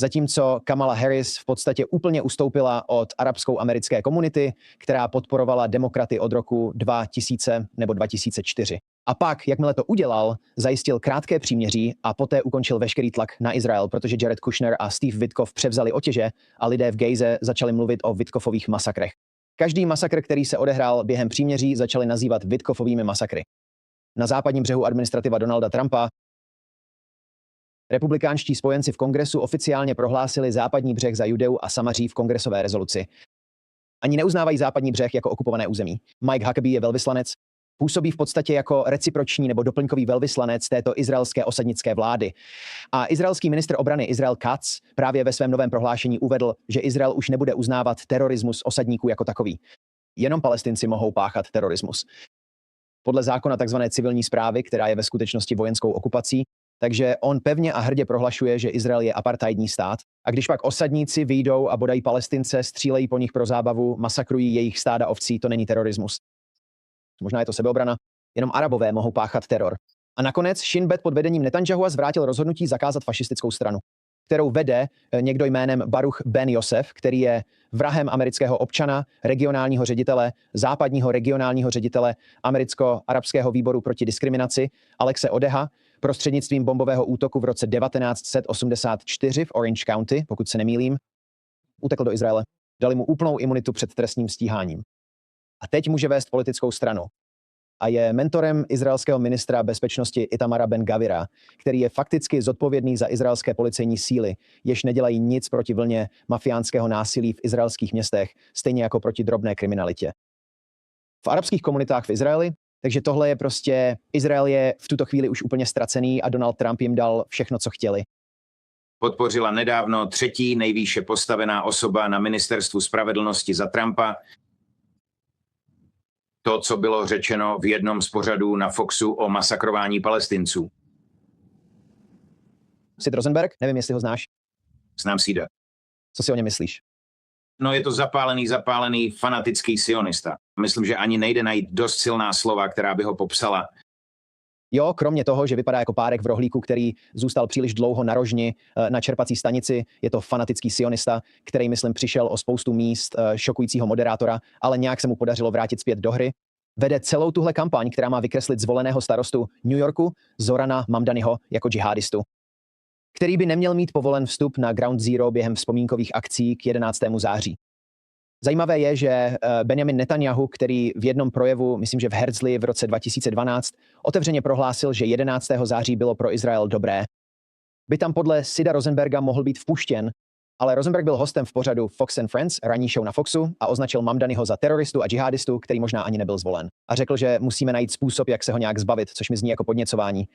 Zatímco Kamala Harris v podstatě úplně ustoupila od arabskou americké komunity, která podporovala demokraty od roku 2000 nebo 2004. A pak, jakmile to udělal, zajistil krátké příměří a poté ukončil veškerý tlak na Izrael, protože Jared Kushner a Steve Witkoff převzali otěže a lidé v Gaze začali mluvit o Witkoffových masakrech. Každý masakr, který se odehrál během příměří, začali nazývat Witkoffovými masakry. Na západním břehu administrativa Donalda Trumpa republikánští spojenci v kongresu oficiálně prohlásili západní břeh za Judeu a Samaří v kongresové rezoluci. Ani neuznávají západní břeh jako okupované území. Mike Huckabee je velvyslanec, působí v podstatě jako reciproční nebo doplňkový velvyslanec této izraelské osadnické vlády. A izraelský ministr obrany Israel Katz právě ve svém novém prohlášení uvedl, že Izrael už nebude uznávat terorismus osadníků jako takový. Jenom Palestinci mohou páchat terorismus. Podle zákona tzv. Civilní správy, která je ve skutečnosti vojenskou okupací, Takže on pevně a hrdě prohlašuje, že Izrael je apartheidní stát. A když pak osadníci vyjdou a bodají Palestince, střílejí po nich pro zábavu, masakrují jejich stáda ovcí, to není terorismus. Možná je to sebeobrana. Jenom Arabové mohou páchat teror. A nakonec Shin Bet pod vedením Netanjahua zvrátil rozhodnutí zakázat fašistickou stranu, kterou vede někdo jménem Baruch Ben Yosef, který je vrahem amerického občana, regionálního ředitele, západního regionálního ředitele americko-arabského výboru proti diskriminaci Alexe Odeha prostřednictvím bombového útoku v roce 1984 v Orange County, pokud se nemýlím, utekl do Izraele. Dali mu úplnou imunitu před trestním stíháním. A teď může vést politickou stranu. A je mentorem izraelského ministra bezpečnosti Itamara Ben-Gavira, který je fakticky zodpovědný za izraelské policejní síly, jež nedělají nic proti vlně mafiánského násilí v izraelských městech, stejně jako proti drobné kriminalitě. V arabských komunitách v Izraeli, takže tohle je prostě, Izrael je v tuto chvíli už úplně ztracený a Donald Trump jim dal všechno, co chtěli. Podpořila nedávno třetí nejvýše postavená osoba na ministerstvu spravedlnosti za Trumpa to, co bylo řečeno v jednom z pořadů na Foxu o masakrování Palestinců. Sid Rosenberg, nevím, jestli ho znáš. Znám Sida. Co si o něm myslíš? No, je to zapálený fanatický sionista. Myslím, že ani nejde najít dost silná slova, která by ho popsala. Jo, kromě toho, že vypadá jako párek v rohlíku, který zůstal příliš dlouho na rožni na čerpací stanici, je to fanatický sionista, který, myslím, přišel o spoustu míst šokujícího moderátora, ale nějak se mu podařilo vrátit zpět do hry. Vede celou tuhle kampaň, která má vykreslit zvoleného starostu New Yorku, Zorana Mamdaniho, jako džihadistu, který by neměl mít povolen vstup na Ground Zero během vzpomínkových akcí k 11. září. Zajímavé je, že Benjamin Netanyahu, který v jednom projevu, myslím, že v Herzli v roce 2012, otevřeně prohlásil, že 11. září bylo pro Izrael dobré, by tam podle Sida Rosenberga mohl být vpuštěn, ale Rosenberg byl hostem v pořadu Fox and Friends, ranní show na Foxu, a označil Mamdaniho za teroristu a džihadistu, který možná ani nebyl zvolen. A řekl, že musíme najít způsob, jak se ho nějak zbavit, což mi zní jako podněcování.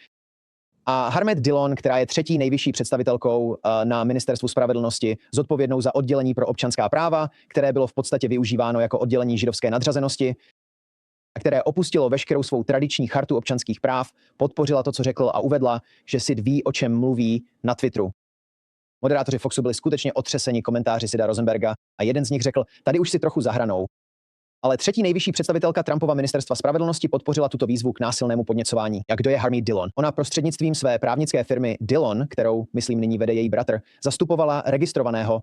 A Harmet Dillon, která je třetí nejvyšší představitelkou na ministerstvu spravedlnosti, zodpovědnou za oddělení pro občanská práva, které bylo v podstatě využíváno jako oddělení židovské nadřazenosti a které opustilo veškerou svou tradiční chartu občanských práv, podpořila to, co řekl a uvedla, že Sid ví, o čem mluví na Twitteru. Moderátoři Foxu byli skutečně otřeseni komentáři Sida Rosenberga a jeden z nich řekl, tady už si trochu zahranou. Ale třetí nejvyšší představitelka Trumpova ministerstva spravedlnosti podpořila tuto výzvu k násilnému podněcování. Jak kdo je Harmeet Dillon? Ona prostřednictvím své právnické firmy Dillon, kterou, myslím, nyní vede její bratr, zastupovala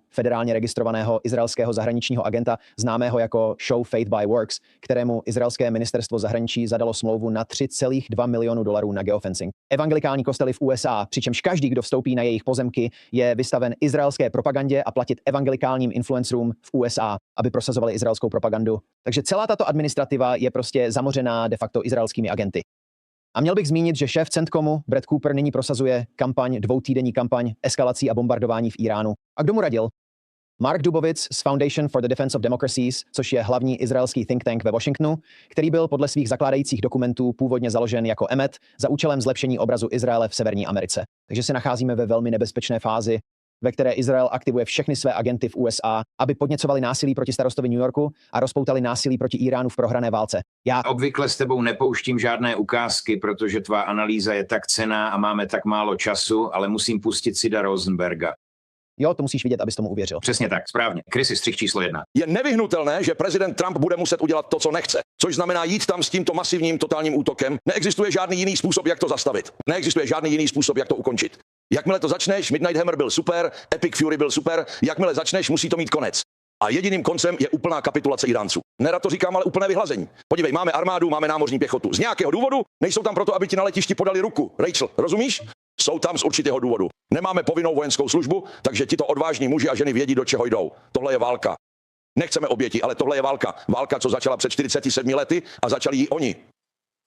federálně registrovaného izraelského zahraničního agenta, známého jako Show Faith by Works, kterému izraelské ministerstvo zahraničí zadalo smlouvu na $3,2 milionu na geofencing. Evangelikální kostely v USA, přičemž každý, kdo vstoupí na jejich pozemky, je vystaven izraelské propagandě a platit evangelikálním influencerům v USA, aby prosazovali izraelskou propagandu. Takže celá tato administrativa je prostě zamořená de facto izraelskými agenty. A měl bych zmínit, že šéf Centcomu, Brad Cooper, nyní prosazuje dvoutýdenní kampaň eskalací a bombardování v Iránu. A kdo mu radil? Mark Dubovitz z Foundation for the Defense of Democracies, což je hlavní izraelský think tank ve Washingtonu, který byl podle svých zakládajících dokumentů původně založen jako EMET za účelem zlepšení obrazu Izraele v Severní Americe. Takže se nacházíme ve velmi nebezpečné fázi, ve které Izrael aktivuje všechny své agenty v USA, aby podněcovali násilí proti starostovi New Yorku a rozpoutali násilí proti Iránu v prohrané válce. Já obvykle s tebou nepouštím žádné ukázky, protože tvá analýza je tak cenná a máme tak málo času, ale musím pustit Sida Rosenberga. Jo, to musíš vidět, abys tomu uvěřil. Přesně tak, správně. Chrisy, střih číslo 1. Je nevyhnutelné, že prezident Trump bude muset udělat to, co nechce. Což znamená jít tam s tímto masivním totálním útokem. Neexistuje žádný jiný způsob, jak to zastavit. Neexistuje žádný jiný způsob, jak to ukončit. Jakmile to začneš, Midnight Hammer byl super, Epic Fury byl super, jakmile začneš, musí to mít konec. A jediným koncem je úplná kapitulace Iránců. Nerad to říkám, ale úplné vyhlazení. Podívej, máme armádu, máme námořní pěchotu. Z nějakého důvodu nejsou tam proto, aby ti na letišti podali ruku. Rachel, rozumíš? Jsou tam z určitého důvodu. Nemáme povinnou vojenskou službu, takže tito odvážní muži a ženy vědí, do čeho jdou. Tohle je válka. Nechceme oběti, ale tohle je válka. Válka, co začala před 47 lety a začali ji oni.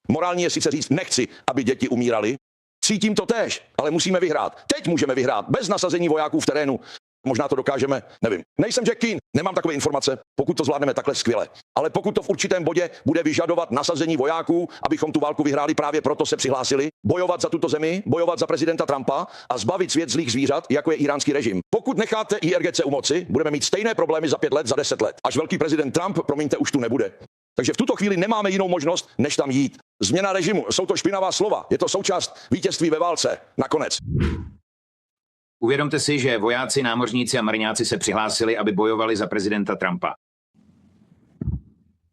Morální je sice říct, nechci, aby děti umírali. Cítím to též, ale musíme vyhrát. Teď můžeme vyhrát, bez nasazení vojáků v terénu. Možná to dokážeme, nevím. Nejsem Jack Keane, nemám takové informace, pokud to zvládneme takhle skvěle. Ale pokud to v určitém bodě bude vyžadovat nasazení vojáků, abychom tu válku vyhráli, právě proto se přihlásili, bojovat za tuto zemi, bojovat za prezidenta Trumpa a zbavit svět zlých zvířat, jako je íránský režim. Pokud necháte IRGC u moci, budeme mít stejné problémy za 5 let, za 10 let. Až velký prezident Trump, promiňte, už tu nebude. Takže v tuto chvíli nemáme jinou možnost, než tam jít. Změna režimu, jsou to špinavá slova, je to součást vítězství ve válce. Nakonec. Uvědomte si, že vojáci, námořníci a mariňáci se přihlásili, aby bojovali za prezidenta Trumpa.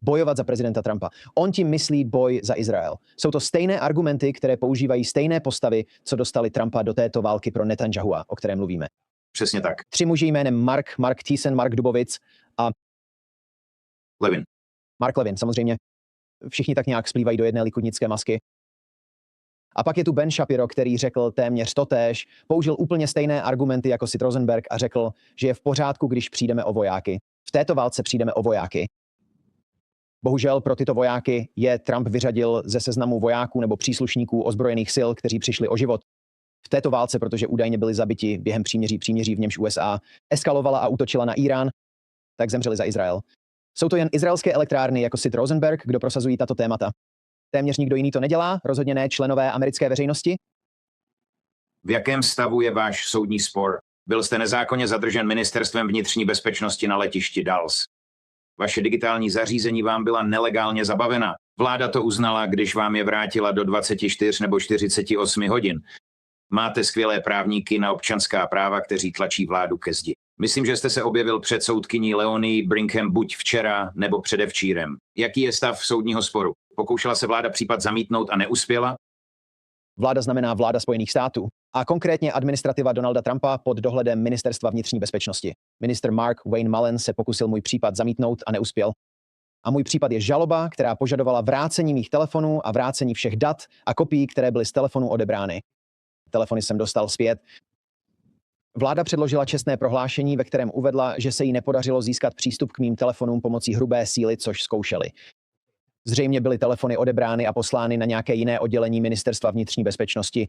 Bojovat za prezidenta Trumpa. On tím myslí boj za Izrael. Jsou to stejné argumenty, které používají stejné postavy, co dostali Trumpa do této války pro Netanyahua, o které mluvíme. Přesně tak. 3 muži jménem Mark Thiessen, Mark Dubowitz a Levin. Mark Levin, samozřejmě. Všichni tak nějak splývají do jedné likudnické masky. A pak je tu Ben Shapiro, který řekl téměř totéž, použil úplně stejné argumenty jako Sid Rosenberg a řekl, že je v pořádku, když přijdeme o vojáky. V této válce přijdeme o vojáky. Bohužel pro tyto vojáky je Trump vyřadil ze seznamu vojáků nebo příslušníků ozbrojených sil, kteří přišli o život v této válce, protože údajně byli zabiti během příměří, v němž USA eskalovala a útočila na Irán, tak zemřeli za Izrael. Jsou to jen izraelské elektrárny jako Sid Rosenberg, kdo prosazují tato témata. Téměř nikdo jiný to nedělá, rozhodně ne členové americké veřejnosti. V jakém stavu je váš soudní spor? Byl jste nezákonně zadržen ministerstvem vnitřní bezpečnosti na letišti Dulles. Vaše digitální zařízení vám byla nelegálně zabavena. Vláda to uznala, když vám je vrátila do 24 nebo 48 hodin. Máte skvělé právníky na občanská práva, kteří tlačí vládu ke zdi. Myslím, že jste se objevil před soudkyní Leonie Brigham buď včera nebo předevčírem. Jaký je stav soudního sporu? Pokoušela se vláda případ zamítnout a neuspěla? Vláda znamená vláda Spojených států a konkrétně administrativa Donalda Trumpa pod dohledem Ministerstva vnitřní bezpečnosti. Ministr Mark Wayne Mullen se pokusil můj případ zamítnout a neuspěl. A můj případ je žaloba, která požadovala vrácení mých telefonů a vrácení všech dat a kopií, které byly z telefonů odebrány. Telefony jsem dostal zpět. Vláda předložila čestné prohlášení, ve kterém uvedla, že se jí nepodařilo získat přístup k mým telefonům pomocí hrubé síly, což zkoušeli. Zřejmě byly telefony odebrány a poslány na nějaké jiné oddělení Ministerstva vnitřní bezpečnosti.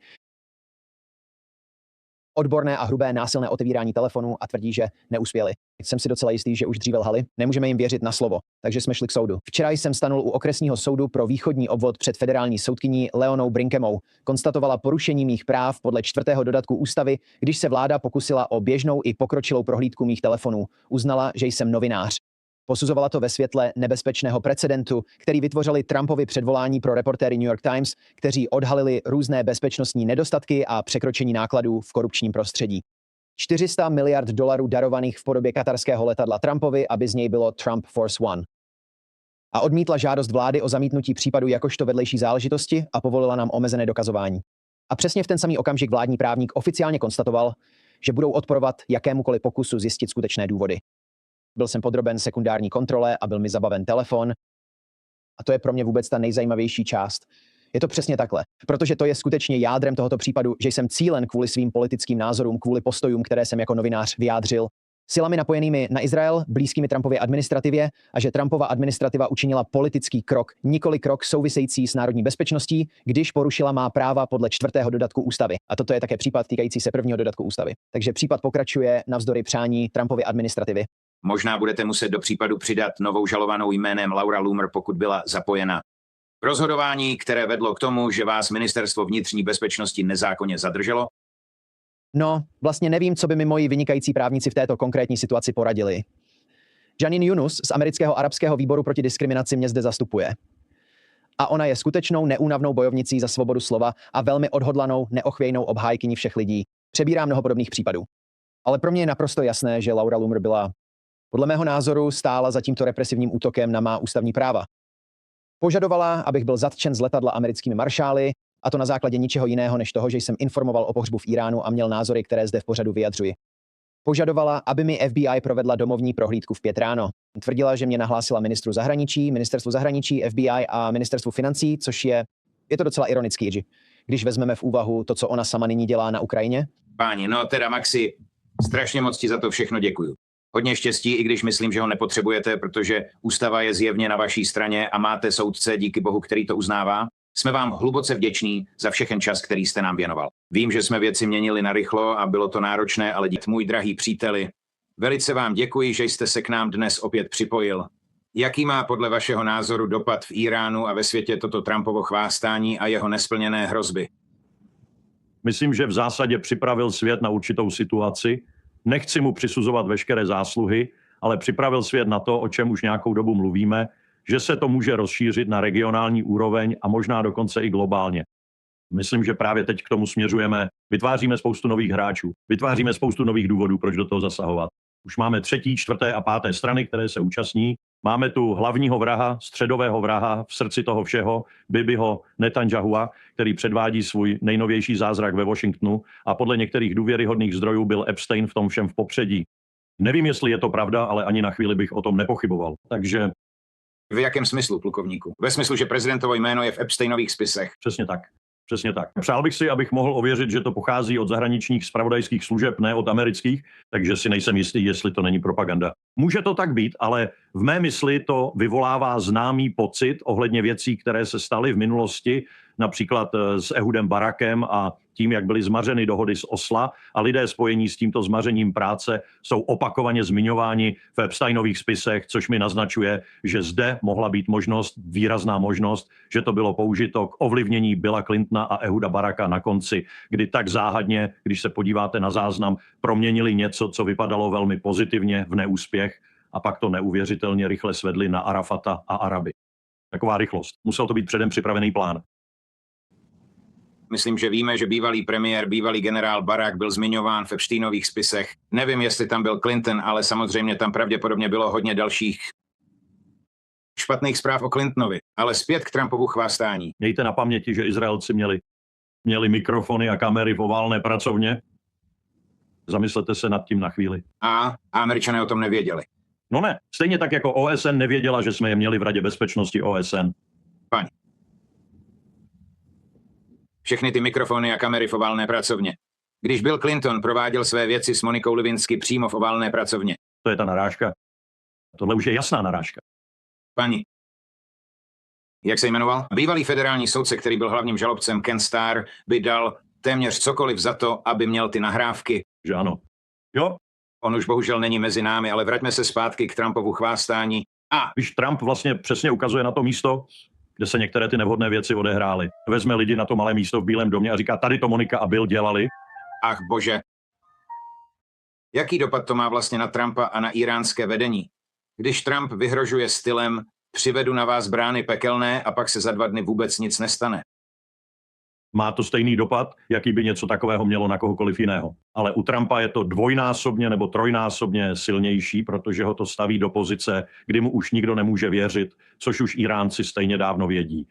Odborné a hrubé násilné otevírání telefonů a tvrdí, že neuspěli. Jsem si docela jistý, že už dříve lhali. Nemůžeme jim věřit na slovo, takže jsme šli k soudu. Včera jsem stanul u okresního soudu pro východní obvod před federální soudkyní Leonou Brinchamou. Konstatovala porušení mých práv podle 4. dodatku ústavy, když se vláda pokusila o běžnou i pokročilou prohlídku mých telefonů. Uznala, že jsem novinář. Posuzovala to ve světle nebezpečného precedentu, který vytvořili Trumpovi předvolání pro reportéry New York Times, kteří odhalili různé bezpečnostní nedostatky a překročení nákladů v korupčním prostředí. 400 miliard dolarů darovaných v podobě katarského letadla Trumpovi, aby z něj bylo Trump Force One. A odmítla žádost vlády o zamítnutí případu jakožto vedlejší záležitosti a povolila nám omezené dokazování. A přesně v ten samý okamžik vládní právník oficiálně konstatoval, že budou odporovat jakémukoliv pokusu zjistit skutečné důvody. Byl jsem podroben sekundární kontrole a byl mi zabaven telefon. A to je pro mě vůbec ta nejzajímavější část. Je to přesně takhle. Protože to je skutečně jádrem tohoto případu, že jsem cílen kvůli svým politickým názorům, kvůli postojům, které jsem jako novinář vyjádřil, silami napojenými na Izrael, blízkými Trumpově administrativě a že Trumpova administrativa učinila politický krok, nikoli krok související s národní bezpečností, když porušila má práva podle 4. dodatku ústavy. A toto je také případ týkající se 1. dodatku ústavy. Takže případ pokračuje navzdory přání Trumpovy administrativy. Možná budete muset do případu přidat novou žalovanou jménem Laura Loomer, pokud byla zapojena. Rozhodování, které vedlo k tomu, že vás Ministerstvo vnitřní bezpečnosti nezákonně zadrželo? No, vlastně nevím, co by mi moji vynikající právníci v této konkrétní situaci poradili. Janine Yunus z amerického arabského výboru proti diskriminaci mě zde zastupuje. A ona je skutečnou neúnavnou bojovnicí za svobodu slova a velmi odhodlanou, neochvějnou obhájkyní všech lidí. Přebírá mnoho podobných případů. Ale pro mě je naprosto jasné, že Laura Loomer byla, podle mého názoru, stála za tímto represivním útokem na má ústavní práva. Požadovala, abych byl zatčen z letadla americkými maršály, a to na základě ničeho jiného než toho, že jsem informoval o pohřbu v Iránu a měl názory, které zde v pořadu vyjadřuji. Požadovala, aby mi FBI provedla domovní prohlídku v 5 ráno. Tvrdila, že mě nahlásila ministerstvu zahraničí, FBI a ministerstvu financí, což je to docela ironický, když vezmeme v úvahu to, co ona sama nyní dělá na Ukrajině. Páni, no teda Maxi, strašně moc ti za to všechno děkuju. Hodně štěstí, i když myslím, že ho nepotřebujete, protože ústava je zjevně na vaší straně a máte soudce, díky bohu, který to uznává. Jsme vám hluboce vděční za všechen čas, který jste nám věnoval. Vím, že jsme věci měnili narychlo a bylo to náročné, ale můj drahý příteli, velice vám děkuji, že jste se k nám dnes opět připojil. Jaký má podle vašeho názoru dopad v Iránu a ve světě toto Trumpovo chvástání a jeho nesplněné hrozby? Myslím, že v zásadě připravil svět na určitou situaci. Nechci mu přisuzovat veškeré zásluhy, ale připravil svět na to, o čem už nějakou dobu mluvíme, že se to může rozšířit na regionální úroveň a možná dokonce i globálně. Myslím, že právě teď k tomu směřujeme. Vytváříme spoustu nových hráčů, vytváříme spoustu nových důvodů, proč do toho zasahovat. Už máme 3., 4. a 5. strany, které se účastní. Máme tu hlavního vraha, středového vraha v srdci toho všeho, Bibiho Netanyahua, který předvádí svůj nejnovější zázrak ve Washingtonu a podle některých důvěryhodných zdrojů byl Epstein v tom všem v popředí. Nevím, jestli je to pravda, ale ani na chvíli bych o tom nepochyboval. Takže V jakém smyslu, plukovníku? Ve smyslu, že prezidentovo jméno je v Epsteinových spisech. přesně tak. Přesně tak. Přál bych si, abych mohl ověřit, že to pochází od zahraničních zpravodajských služeb, ne od amerických, takže si nejsem jistý, jestli to není propaganda. Může to tak být, ale v mé mysli to vyvolává známý pocit ohledně věcí, které se staly v minulosti, například s Ehudem Barakem a tím, jak byly zmařeny dohody z Osla a lidé spojení s tímto zmařením práce jsou opakovaně zmiňováni v Epsteinových spisech, což mi naznačuje, že zde mohla být možnost, výrazná možnost, že to bylo použito k ovlivnění Billa Clintona a Ehuda Baraka na konci, kdy tak záhadně, když se podíváte na záznam, proměnili něco, co vypadalo velmi pozitivně v neúspěch a pak to neuvěřitelně rychle svedli na Arafata a Araby. Taková rychlost. Musel to být předem připravený plán. Myslím, že víme, že bývalý premiér, bývalý generál Barak byl zmiňován v Epsteinových spisech. Nevím, jestli tam byl Clinton, ale samozřejmě tam pravděpodobně bylo hodně dalších špatných zpráv o Clintonovi. Ale zpět k Trumpovu chvástání. Mějte na paměti, že Izraelci měli mikrofony a kamery v oválné pracovně. Zamyslete se nad tím na chvíli. A Američané o tom nevěděli. No ne, stejně tak jako OSN nevěděla, že jsme je měli v Radě bezpečnosti OSN. Pani. Všechny ty mikrofony a kamery v oválné pracovně. Když Bill Clinton prováděl své věci s Monikou Lewinsky přímo v oválné pracovně. To je ta narážka. Tohle už je jasná narážka. Pani. Jak se jmenoval? Bývalý federální soudce, který byl hlavním žalobcem, Ken Starr, by dal téměř cokoliv za to, aby měl ty nahrávky. Že ano. Jo. On už bohužel není mezi námi, ale vraťme se zpátky k Trumpovu chvástání. A Když Trump vlastně přesně ukazuje na to místo, kde se některé ty nevhodné věci odehrály. Vezme lidi na to malé místo v Bílém domě a říká, tady to Monika a Bill dělali. ach bože. Jaký dopad to má vlastně na Trumpa a na iránské vedení? Když Trump vyhrožuje stylem, přivedu na vás brány pekelné a pak se za 2 dny vůbec nic nestane. Má to stejný dopad, jaký by něco takového mělo na kohokoliv jiného. Ale u Trumpa je to dvojnásobně nebo trojnásobně silnější, protože ho to staví do pozice, kdy mu už nikdo nemůže věřit, což už Iránci stejně dávno vědí.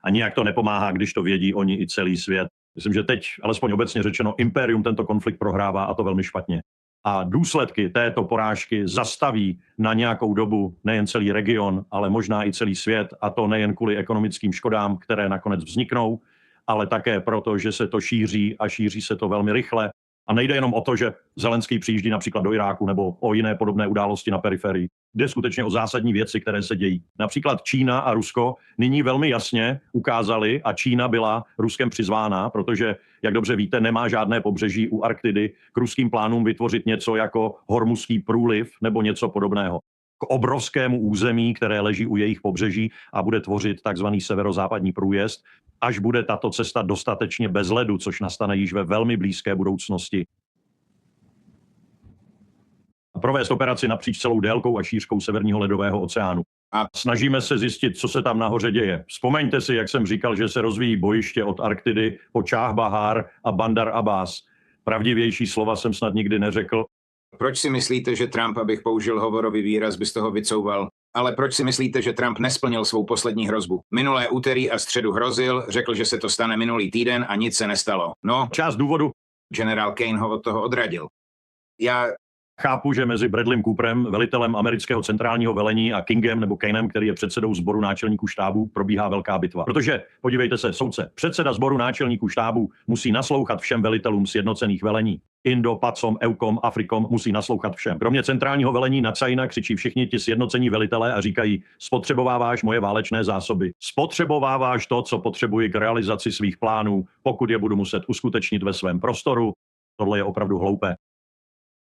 A nijak to nepomáhá, když to vědí oni i celý svět. Myslím, že teď, alespoň obecně řečeno, impérium tento konflikt prohrává a to velmi špatně. A důsledky této porážky zastaví na nějakou dobu nejen celý region, ale možná i celý svět, a to nejen kvůli ekonomickým škodám, které nakonec vzniknou, ale také proto, že se to šíří a šíří se to velmi rychle. A nejde jenom o to, že Zelenský přijíždí například do Iráku nebo o jiné podobné události na periferii. Jde skutečně o zásadní věci, které se dějí. Například Čína a Rusko nyní velmi jasně ukázali, a Čína byla Ruskem přizvána, protože, jak dobře víte, nemá žádné pobřeží u Arktidy, k ruským plánům vytvořit něco jako Hormuzský průliv nebo něco podobného. K obrovskému území, které leží u jejich pobřeží a bude tvořit takzvaný severozápadní průjezd, až bude tato cesta dostatečně bez ledu, což nastane již ve velmi blízké budoucnosti. Provést operaci napříč celou délkou a šířkou Severního ledového oceánu. A snažíme se zjistit, co se tam nahoře děje. Vzpomeňte si, jak jsem říkal, že se rozvíjí bojiště od Arktidy po Čáh Bahar a Bandar Abbas. Pravdivější slova jsem snad nikdy neřekl. Proč si myslíte, že Trump, abych použil hovorový výraz, by z toho vycouval? Ale proč si myslíte, že Trump nesplnil svou poslední hrozbu? Minulé úterý a středu hrozil, řekl, že se to stane minulý týden a nic se nestalo. No, Část důvodu. generál Kane ho od toho odradil. Já Chápu, že mezi Bradleym Cooperem, velitelem amerického centrálního velení, a Kingem nebo Kanem, který je předsedou sboru náčelníků štábů, probíhá velká bitva. Protože, podívejte se, soudce, předseda sboru náčelníků štábů musí naslouchat všem velitelům sjednocených velení. Indo, Pacom, Eukom, Afrikom musí naslouchat všem. Kromě centrálního velení na Cajna křičí všichni ti sjednocení velitelé a říkají: spotřebováváš moje válečné zásoby. Spotřebováváš to, co potřebuji k realizaci svých plánů, pokud je budu muset uskutečnit ve svém prostoru. Tohle je opravdu hloupé.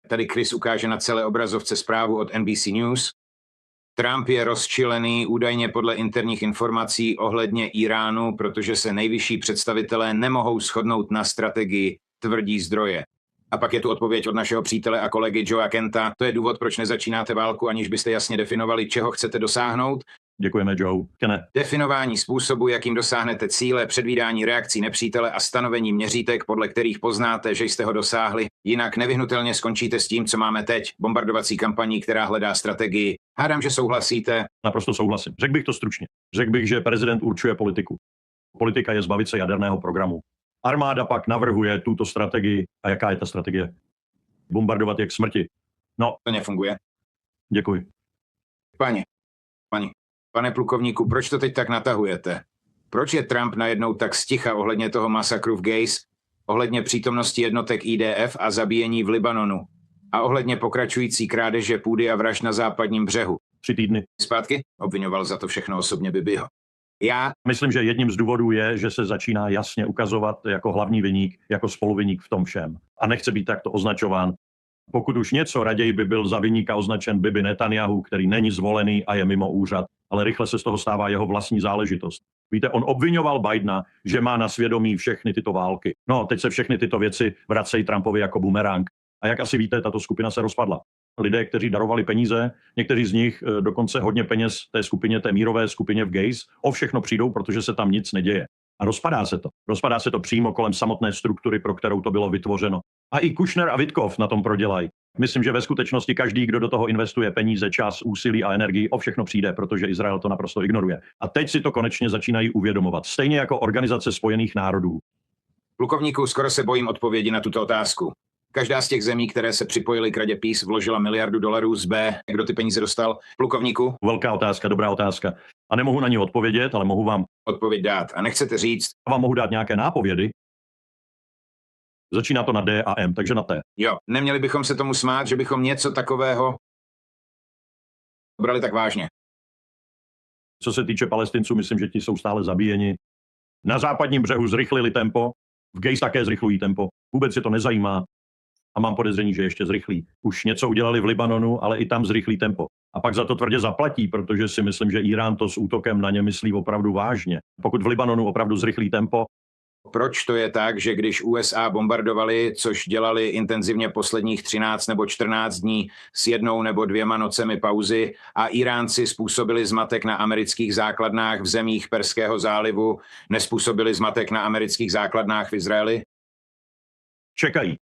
Tady Chris ukáže na celé obrazovce zprávu od NBC News. Trump je rozčilený údajně podle interních informací ohledně Iránu, protože se nejvyšší představitelé nemohou shodnout na strategii, tvrdí zdroje. A pak je tu odpověď od našeho přítele a kolegy Joea Kenta. To je důvod, proč nezačínáte válku, aniž byste jasně definovali, čeho chcete dosáhnout. Děkujeme, Joe. Kene. Definování způsobu, jakým dosáhnete cíle, předvídání reakcí nepřítele a stanovení měřítek, podle kterých poznáte, že jste ho dosáhli. Jinak nevyhnutelně skončíte s tím, co máme teď, bombardovací kampaní, která hledá strategii. Hádám, že souhlasíte. Naprosto souhlasím. Řekl bych to stručně. Řekl bych, že prezident určuje politiku. Politika je zbavit se jaderného programu. Armáda pak navrhuje tuto strategii. A jaká je ta strategie? Bombardovat je k smrti. No, To nefunguje. děkuji. Pane plukovníku, proč to teď tak natahujete? Proč je Trump najednou tak sticha ohledně toho masakru v Gaze, ohledně přítomnosti jednotek IDF a zabíjení v Libanonu a ohledně pokračující krádeže půdy a vražd na západním břehu? 3 týdny. Zpátky? Obvinoval za to všechno osobně Bibiho. Myslím, že jedním z důvodů je, že se začíná jasně ukazovat jako hlavní viník, jako spoluviník v tom všem. A nechce být takto označován. Pokud už něco, raději by byl za viníka označen Bibi Netanyahu, který není zvolený a je mimo úřad, ale rychle se z toho stává jeho vlastní záležitost. Víte, on obvinoval Bidena, že má na svědomí všechny tyto války. No, teď se všechny tyto věci vracejí Trumpovi jako bumerang. A jak asi víte, tato skupina se rozpadla. Lidé, kteří darovali peníze, někteří z nich dokonce hodně peněz té skupině, té mírové skupině v Gaze, o všechno přijdou, protože se tam nic neděje. A rozpadá se to. Rozpadá se to přímo kolem samotné struktury, pro kterou to bylo vytvořeno. A i Kushner a Witkov na tom prodělají. Myslím, že ve skutečnosti každý, kdo do toho investuje peníze, čas, úsilí a energii, o všechno přijde, protože Izrael to naprosto ignoruje. A teď si to konečně začínají uvědomovat. Stejně jako Organizace spojených národů. Plukovníku, skoro se bojím odpovědi na tuto otázku. Každá z těch zemí, které se připojily k Radě Peace, vložila $1 miliardu z B. Kdo ty peníze dostal? Plukovníku? Velká otázka, dobrá otázka. A nemohu na ní odpovědět, ale mohu vám Odpověď dát. A nechcete říct? vám mohu dát nějaké nápovědy. Začíná to na D a M, takže na T. Jo, neměli bychom se tomu smát, že bychom něco takového brali tak vážně. Co se týče Palestinců, myslím, že ti jsou stále zabíjeni. Na západním břehu zrychlili tempo, v Gaze také zrychlují tempo. Vůbec je to nezajímá a mám podezření, že ještě zrychlí. Už něco udělali v Libanonu, ale i tam zrychlí tempo. A pak za to tvrdě zaplatí, protože si myslím, že Irán to s útokem na ně myslí opravdu vážně. Pokud v Libanonu opravdu zrychlí tempo, Proč to je tak, že když USA bombardovali, což dělali intenzivně posledních 13 nebo 14 dní s 1 nebo 2 nocemi pauzy a Iránci způsobili zmatek na amerických základnách v zemích Perského zálivu, nespůsobili zmatek na amerických základnách v Izraeli? čekají.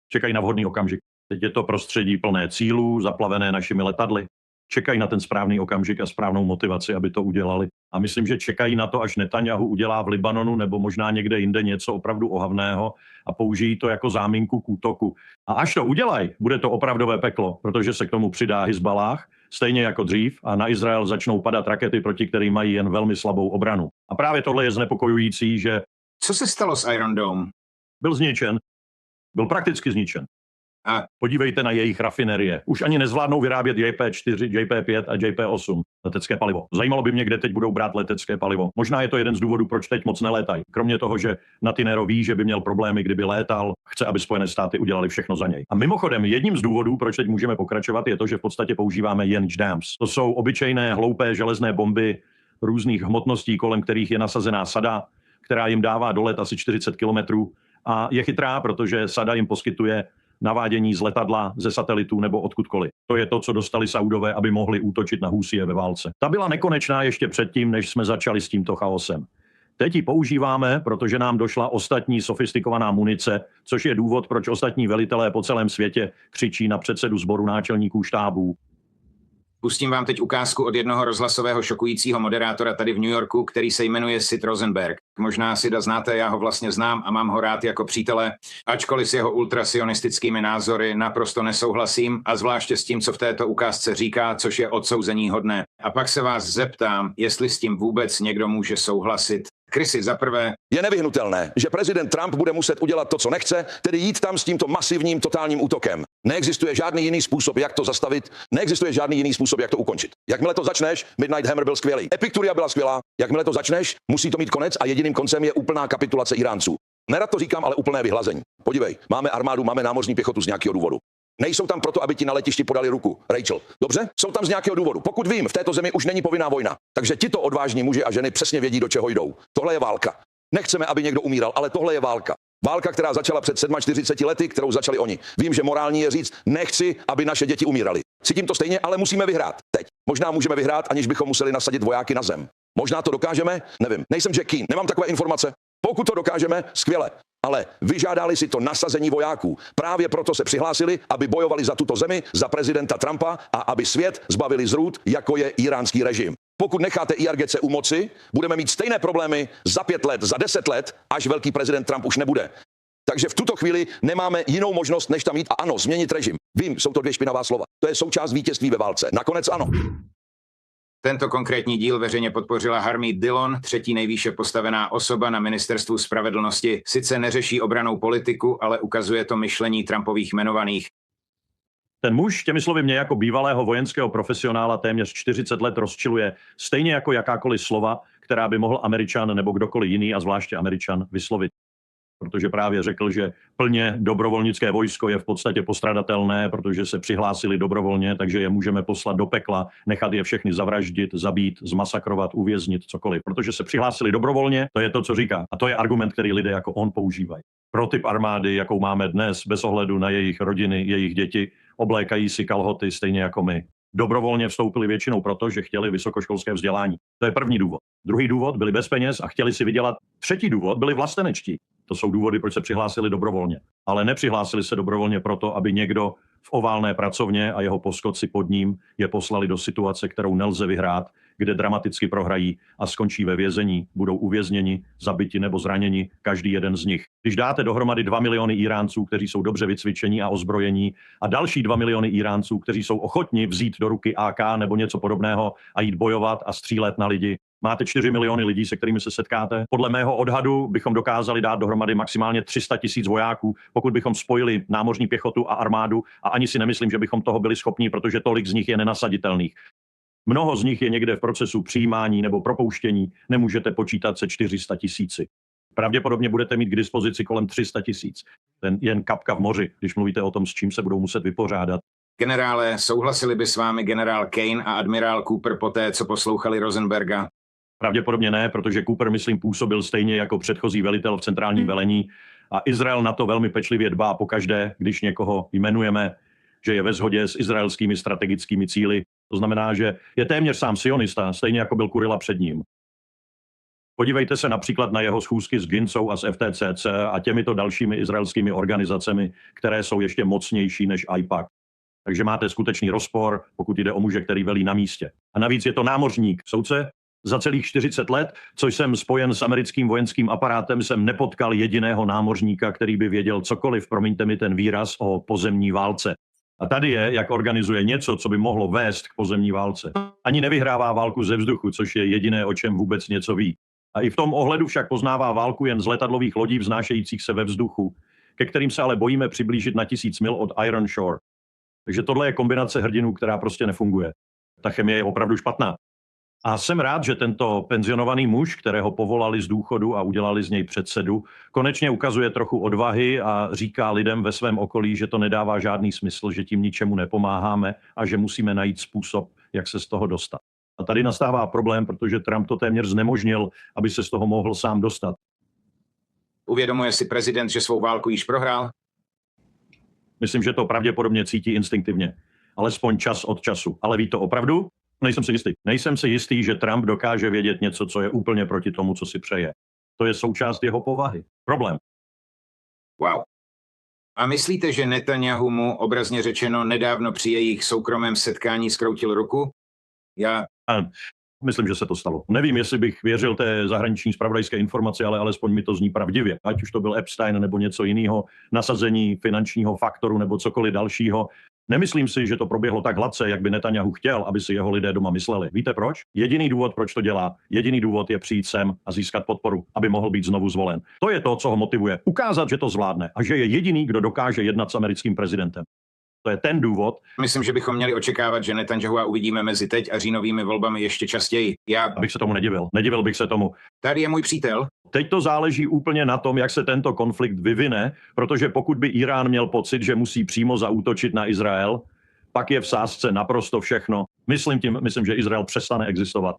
Čekají na vhodný okamžik. Teď je to prostředí plné cílů, zaplavené našimi letadly. Čekají na ten správný okamžik a správnou motivaci, aby to udělali. A myslím, že čekají na to, až Netanyahu udělá v Libanonu nebo možná někde jinde něco opravdu ohavného a použijí to jako záminku k útoku. A až to udělají, bude to opravdové peklo, protože se k tomu přidá Hizballáh, stejně jako dřív, a na Izrael začnou padat rakety, proti kterým mají jen velmi slabou obranu. A právě tohle je znepokojující, že Co se stalo s Iron Dome? byl zničen, byl prakticky zničen. A Podívejte na jejich rafinerie. Už ani nezvládnou vyrábět JP4, JP5 a JP8 letecké palivo. Zajímalo by mě, kde teď budou brát letecké palivo. Možná je to jeden z důvodů, proč teď moc nelétají. Kromě toho, že Natinero ví, že by měl problémy, kdyby létal, chce, aby Spojené státy udělali všechno za něj. A mimochodem, jedním z důvodů, proč teď můžeme pokračovat, je to, že v podstatě používáme jen dams. To jsou obyčejné hloupé železné bomby různých hmotností, kolem kterých je nasazená sada, která jim dává dolet asi 40 kilometrů a je chytrá, protože sada jim poskytuje navádění z letadla, ze satelitů nebo odkudkoliv. To je to, co dostali Saudové, aby mohli útočit na Husije ve válce. Ta byla nekonečná ještě předtím, než jsme začali s tímto chaosem. Teď ji používáme, protože nám došla ostatní sofistikovaná munice, což je důvod, proč ostatní velitelé po celém světě křičí na předsedu sboru náčelníků štábů. pustím vám teď ukázku od jednoho rozhlasového šokujícího moderátora tady v New Yorku, který se jmenuje Sid Rosenberg. Možná Sida znáte, já ho vlastně znám a mám ho rád jako přítele, ačkoliv s jeho ultrasionistickými názory naprosto nesouhlasím a zvláště s tím, co v této ukázce říká, což je odsouzení hodné. A pak se vás zeptám, jestli s tím vůbec někdo může souhlasit. Chrisy, zaprvé. Je nevyhnutelné, že prezident Trump bude muset udělat to, co nechce, tedy jít tam s tímto masivním totálním útokem. Neexistuje žádný jiný způsob, jak to zastavit, neexistuje žádný jiný způsob, jak to ukončit. Jakmile to začneš, Midnight Hammer byl skvělý, Epicturia byla skvělá, jakmile to začneš, musí to mít konec a jediným koncem je úplná kapitulace Iránců. Nerad to říkám, ale úplné vyhlazení. Podívej, máme armádu, máme námořní pěchotu z nějakého důvodu. Nejsou tam proto, aby ti na letišti podali ruku. Rachel, dobře? Jsou tam z nějakého důvodu. Pokud vím, v této zemi už není povinná vojna. Takže tito odvážní muži a ženy přesně vědí, do čeho jdou. Tohle je válka. Nechceme, aby někdo umíral, ale tohle je válka. Válka, která začala před 47 lety, kterou začali oni. Vím, že morální je říct, nechci, aby naše děti umíraly. Cítím to stejně, ale musíme vyhrát. Teď. Možná můžeme vyhrát, aniž bychom museli nasadit vojáky na zem. Možná to dokážeme, nevím. Nejsem Jack Keane, nemám takové informace. Pokud to dokážeme, skvěle. Ale vyžádali si to nasazení vojáků. Právě proto se přihlásili, aby bojovali za tuto zemi, za prezidenta Trumpa a aby svět zbavili zrůd, jako je iránský režim. Pokud necháte IRGC u moci, budeme mít stejné problémy za 5 let, za 10 let, až velký prezident Trump už nebude. Takže v tuto chvíli nemáme jinou možnost, než tam jít a ano, změnit režim. Vím, jsou to 2 špinavá slova. To je součást vítězství ve válce. Nakonec ano. Tento konkrétní díl veřejně podpořila Harmeet Dillon, 3. nejvýše postavená osoba na ministerstvu spravedlnosti. Sice neřeší obrannou politiku, ale ukazuje to myšlení Trumpových jmenovaných. Ten muž, těmi slovy mě jako bývalého vojenského profesionála téměř 40 let rozčiluje, stejně jako jakákoliv slova, která by mohl Američan nebo kdokoliv jiný, a zvláště Američan, vyslovit. Protože právě řekl, že plně dobrovolnické vojsko je v podstatě postradatelné, protože se přihlásili dobrovolně, takže je můžeme poslat do pekla, nechat je všechny zavraždit, zabít, zmasakrovat, uvěznit, cokoliv. Protože se přihlásili dobrovolně, to je to, co říká. A to je argument, který lidé jako on používají. Pro typ armády, jakou máme dnes, bez ohledu na jejich rodiny, jejich děti, oblékají si kalhoty stejně jako my. Dobrovolně vstoupili většinou proto, že chtěli vysokoškolské vzdělání. To je první důvod. Druhý důvod, byli bez peněz a chtěli si vydělat. Třetí důvod, byli vlastenečtí. To jsou důvody, proč se přihlásili dobrovolně. Ale nepřihlásili se dobrovolně proto, aby někdo v oválné pracovně a jeho poskoci pod ním je poslali do situace, kterou nelze vyhrát, kde dramaticky prohrají a skončí ve vězení, budou uvězněni, zabiti nebo zraněni, každý jeden z nich. Když dáte dohromady 2 miliony Iránců, kteří jsou dobře vycvičení a ozbrojení, a další 2 miliony Iránců, kteří jsou ochotni vzít do ruky AK nebo něco podobného a jít bojovat a střílet na lidi, máte 4 miliony lidí, se kterými se setkáte. Podle mého odhadu bychom dokázali dát dohromady maximálně 300 000 vojáků, pokud bychom spojili námořní pěchotu a armádu, a ani si nemyslím, že bychom toho byli schopni, protože tolik z nich je nenasaditelných. Mnoho z nich je někde v procesu přijímání nebo propouštění, nemůžete počítat se 400 000. Pravděpodobně budete mít k dispozici kolem 300 000. Ten jen kapka v moři, když mluvíte o tom, s čím se budou muset vypořádat. Generále, souhlasili by s vámi generál Kane a admirál Cooper poté, co poslouchali Rosenberga? Pravděpodobně ne, protože Cooper, myslím, působil stejně jako předchozí velitel v centrálním velení a Izrael na to velmi pečlivě dbá pokaždé, když někoho jmenujeme, že je ve shodě s izraelskými strategickými cíli. To znamená, že je téměř sám sionista, stejně jako byl Kurila před ním. Podívejte se například na jeho schůzky s Gincou a s FTCC a těmito dalšími izraelskými organizacemi, které jsou ještě mocnější než AIPAC. Takže máte skutečný rozpor, pokud jde o muže, který velí na místě. A navíc je to námořník. Soudce, za celých 40 let, co jsem spojen s americkým vojenským aparátem, jsem nepotkal jediného námořníka, který by věděl cokoliv, promiňte mi ten výraz, o pozemní válce. A tady je, jak organizuje něco, co by mohlo vést k pozemní válce. Ani nevyhrává válku ze vzduchu, což je jediné, o čem vůbec něco ví. A i v tom ohledu však poznává válku jen z letadlových lodí vznášejících se ve vzduchu, ke kterým se ale bojíme přiblížit na 1000 mil od Iron Shore. Takže tohle je kombinace hrdinů, která prostě nefunguje. Ta chemie je opravdu špatná. A jsem rád, že tento penzionovaný muž, kterého povolali z důchodu a udělali z něj předsedu, konečně ukazuje trochu odvahy a říká lidem ve svém okolí, že to nedává žádný smysl, že tím ničemu nepomáháme a že musíme najít způsob, jak se z toho dostat. A tady nastává problém, protože Trump to téměř znemožnil, aby se z toho mohl sám dostat. Uvědomuje si prezident, že svou válku již prohrál? Myslím, že to pravděpodobně cítí instinktivně. Alespoň čas od času. Ale ví to opravdu? Nejsem si jistý. Nejsem si jistý, že Trump dokáže vědět něco, co je úplně proti tomu, co si přeje. To je součást jeho povahy. Problém. Wow. A myslíte, že Netanyahu mu, obrazně řečeno, nedávno při jejich soukromém setkání zkroutil ruku? Myslím, že se to stalo. Nevím, jestli bych věřil té zahraniční zpravodajské informaci, ale alespoň mi to zní pravdivě. Ať už to byl Epstein nebo něco jiného, nasazení finančního faktoru nebo cokoliv dalšího. Nemyslím si, že to proběhlo tak hladce, jak by Netanyahu chtěl, aby si jeho lidé doma mysleli. Víte proč? Jediný důvod, proč to dělá, jediný důvod je přijít sem a získat podporu, aby mohl být znovu zvolen. To je to, co ho motivuje. Ukázat, že to zvládne a že je jediný, kdo dokáže jednat s americkým prezidentem. To je ten důvod. Myslím, že bychom měli očekávat, že Netanyahua uvidíme mezi teď a říjnovými volbami ještě častěji. Já bych se tomu nedivil. Nedivil bych se tomu. Tady je můj přítel. Teď to záleží úplně na tom, jak se tento konflikt vyvine, protože pokud by Irán měl pocit, že musí přímo zaútočit na Izrael, pak je v sázce naprosto všechno. Myslím, že Izrael přestane existovat.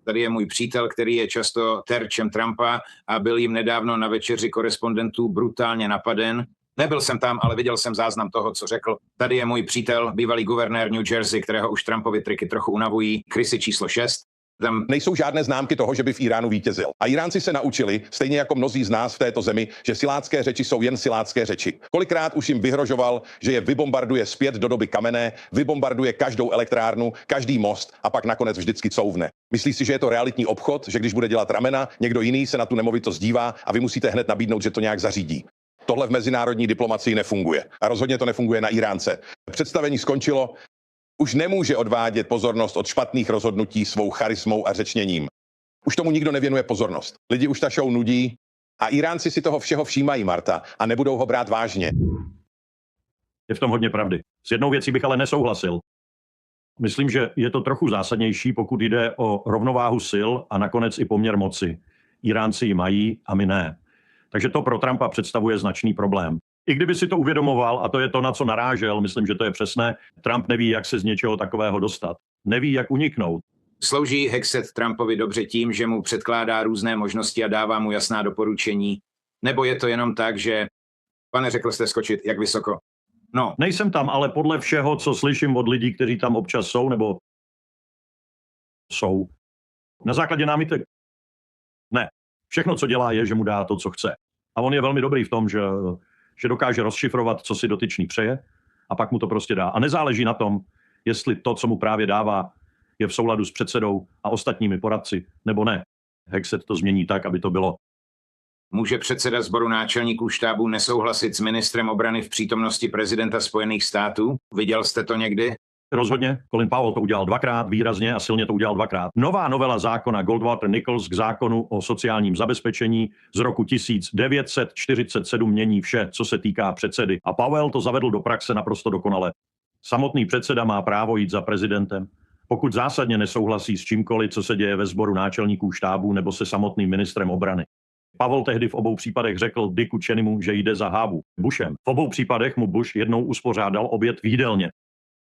Tady je můj přítel, který je často terčem Trumpa a byl jim nedávno na večeři korespondentů brutálně napaden. Nebyl jsem tam, ale viděl jsem záznam toho, co řekl. Tady je můj přítel, bývalý guvernér New Jersey, kterého už Trumpovi triky trochu unavují, Chrissy číslo 6. Tam nejsou žádné známky toho, že by v Iránu vítězil. A Iránci se naučili, stejně jako mnozí z nás v této zemi, že silácké řeči jsou jen silácké řeči. Kolikrát už jim vyhrožoval, že je vybombarduje zpět do doby kamenné, vybombarduje každou elektrárnu, každý most a pak nakonec vždycky couvne. Myslí si, že je to realitní obchod, že když bude dělat ramena, někdo jiný se na tu nemovitost dívá a vy musíte hned nabídnout, že to nějak zařídí. Tohle v mezinárodní diplomacii nefunguje. A rozhodně to nefunguje na Iránce. Představení skončilo. Už nemůže odvádět pozornost od špatných rozhodnutí svou charismou a řečněním. Už tomu nikdo nevěnuje pozornost. Lidi už ta show nudí a Iránci si toho všeho všímají, Marta, a nebudou ho brát vážně. Je v tom hodně pravdy. S jednou věcí bych ale nesouhlasil. Myslím, že je to trochu zásadnější, pokud jde o rovnováhu sil a nakonec i poměr moci. Iránci ji mají a my ne. Takže to pro Trumpa představuje značný problém. I kdyby si to uvědomoval, a to je to, na co narážel, myslím, že to je přesné, Trump neví, jak se z něčeho takového dostat. Neví, jak uniknout. slouží Hexet Trumpovi dobře tím, že mu předkládá různé možnosti a dává mu jasná doporučení? Nebo je to jenom tak, že, pane, řekl jste skočit, jak vysoko? No. Nejsem tam, ale podle všeho, co slyším od lidí, kteří tam občas jsou, nebo jsou, na základě námitek, ne. Všechno, co dělá, je, že mu dá to, co chce. A on je velmi dobrý v tom, že dokáže rozšifrovat, co si dotyčný přeje, a pak mu to prostě dá. A nezáleží na tom, jestli to, co mu právě dává, je v souladu s předsedou a ostatními poradci, nebo ne. Hexet to změní tak, aby to bylo. Může předseda sboru náčelníků štábu nesouhlasit s ministrem obrany v přítomnosti prezidenta Spojených států? Viděl jste to někdy? Rozhodně. Colin Powell to udělal dvakrát, výrazně a silně to udělal dvakrát. Nová novela zákona Goldwater-Nichols k zákonu o sociálním zabezpečení z roku 1947 mění vše, co se týká předsedy. A Powell to zavedl do praxe naprosto dokonale. Samotný předseda má právo jít za prezidentem, pokud zásadně nesouhlasí s čímkoliv, co se děje ve sboru náčelníků štábů nebo se samotným ministrem obrany. Powell tehdy v obou případech řekl Dicku Cheneymu, že jde za hávu Bushem. V obou případech mu Bush jednou uspořádal oběd v jídelně.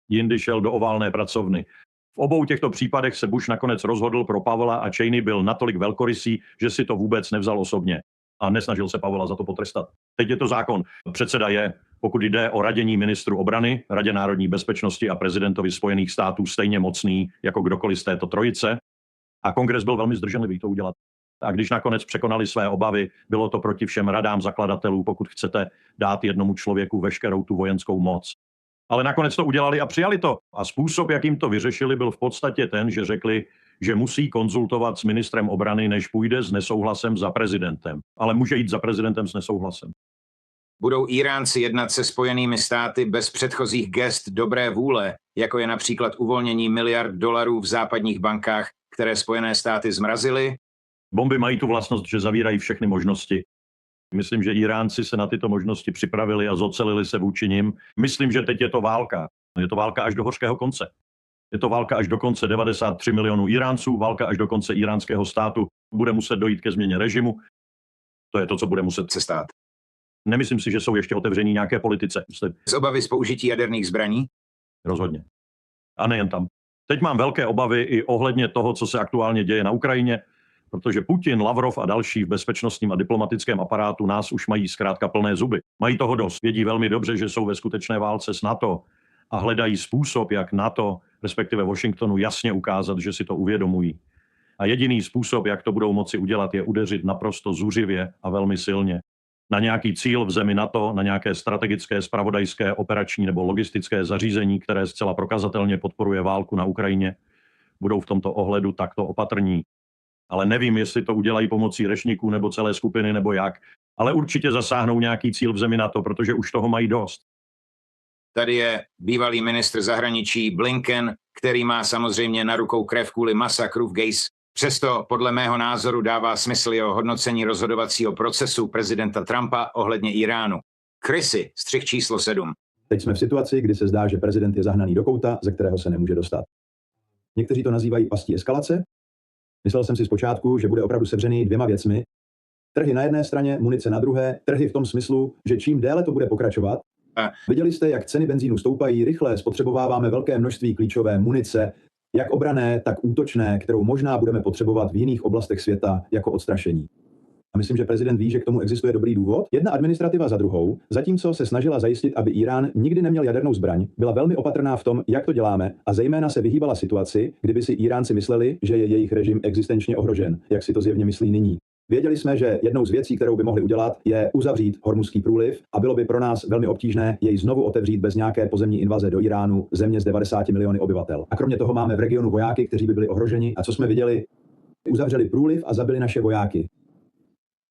Jindy šel do oválné pracovny. V obou těchto případech se Bush nakonec rozhodl pro Powella a Cheney byl natolik velkorysý, že si to vůbec nevzal osobně a nesnažil se Powella za to potrestat. Teď je to zákon. Předseda je, pokud jde o radění ministru obrany, Radě národní bezpečnosti a prezidentovi Spojených států, stejně mocný jako kdokoliv z této trojice. A kongres byl velmi zdrženlivý to udělat. A když nakonec překonali své obavy, bylo to proti všem radám zakladatelů, pokud chcete dát jednomu člověku veškerou tu vojenskou moc. Ale nakonec to udělali a přijali to. A způsob, jakým to vyřešili, byl v podstatě ten, že řekli, že musí konzultovat s ministrem obrany, než půjde s nesouhlasem za prezidentem. Ale může jít za prezidentem s nesouhlasem. Budou Iránci jednat se Spojenými státy bez předchozích gest dobré vůle, jako je například uvolnění miliard dolarů v západních bankách, které Spojené státy zmrazily? Bomby mají tu vlastnost, že zavírají všechny možnosti. Myslím, že Iránci se na tyto možnosti připravili a zocelili se vůči nim. Myslím, že teď je to válka. Je to válka až do hořkého konce. Je to válka až do konce 93 milionů Iránců, válka až do konce iránského státu. Bude muset dojít ke změně režimu. To je to, co bude muset se stát. Nemyslím si, že jsou ještě otevření nějaké politice. Z obavy z použití jaderných zbraní? Rozhodně. A nejen tam. Teď mám velké obavy i ohledně toho, co se aktuálně děje na Ukrajině, protože Putin, Lavrov a další v bezpečnostním a diplomatickém aparátu nás už mají zkrátka plné zuby. Mají toho dost. Vědí velmi dobře, že jsou ve skutečné válce s NATO a hledají způsob, jak NATO, respektive Washingtonu, jasně ukázat, že si to uvědomují. A jediný způsob, jak to budou moci udělat, je udeřit naprosto zuřivě a velmi silně na nějaký cíl v zemi NATO, na nějaké strategické, zpravodajské, operační nebo logistické zařízení, které zcela prokazatelně podporuje válku na Ukrajině. Budou v tomto ohledu takto opatrní. Ale nevím, jestli to udělají pomocí rešníků nebo celé skupiny nebo jak. Ale určitě zasáhnou nějaký cíl v zemi NATO, protože už toho mají dost. Tady je bývalý ministr zahraničí Blinken, který má samozřejmě na rukou krev kvůli masakru v Gejs. Přesto podle mého názoru dává smysl jeho hodnocení rozhodovacího procesu prezidenta Trumpa ohledně Iránu. Chrissy, střih číslo 7. Teď jsme v situaci, kdy se zdá, že prezident je zahnaný do kouta, ze kterého se nemůže dostat. Někteří to nazývají pastí eskalace. Myslel jsem si zpočátku, že bude opravdu sevřený dvěma věcmi. Trhy na jedné straně, munice na druhé, trhy v tom smyslu, že čím déle to bude pokračovat. Viděli jste, jak ceny benzínu stoupají rychle, spotřebováváme velké množství klíčové munice, jak obranné, tak útočné, kterou možná budeme potřebovat v jiných oblastech světa jako odstrašení. A myslím, že prezident ví, že k tomu existuje dobrý důvod. Jedna administrativa za druhou, zatímco se snažila zajistit, aby Irán nikdy neměl jadernou zbraň, byla velmi opatrná v tom, jak to děláme, a zejména se vyhýbala situaci, kdyby si Iránci mysleli, že je jejich režim existenčně ohrožen, jak si to zjevně myslí nyní. Věděli jsme, že jednou z věcí, kterou by mohli udělat, je uzavřít Hormuzský průliv a bylo by pro nás velmi obtížné jej znovu otevřít bez nějaké pozemní invaze do Iránu, země s 90 miliony obyvatel. A kromě toho máme v regionu vojáky, kteří by byli ohroženi, a co jsme viděli, uzavřeli průliv a zabili naše vojáky.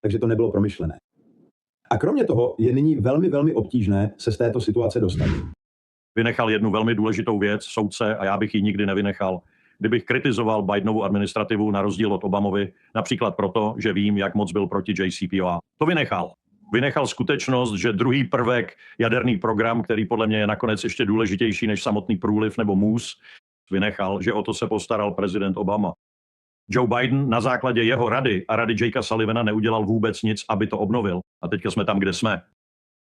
Takže to nebylo promyšlené. A kromě toho je nyní velmi, velmi obtížné se z této situace dostat. Vynechal jednu velmi důležitou věc, soudce, a já bych ji nikdy nevynechal. Kdybych kritizoval Bidenovu administrativu na rozdíl od Obamovy, například proto, že vím, jak moc byl proti JCPOA. To vynechal. Vynechal skutečnost, že druhý prvek, jaderný program, který podle mě je nakonec ještě důležitější než samotný průliv nebo MUS, vynechal, že o to se postaral prezident Obama. Joe Biden na základě jeho rady a rady Jakea Sullivana neudělal vůbec nic, aby to obnovil. A teďka jsme tam, kde jsme.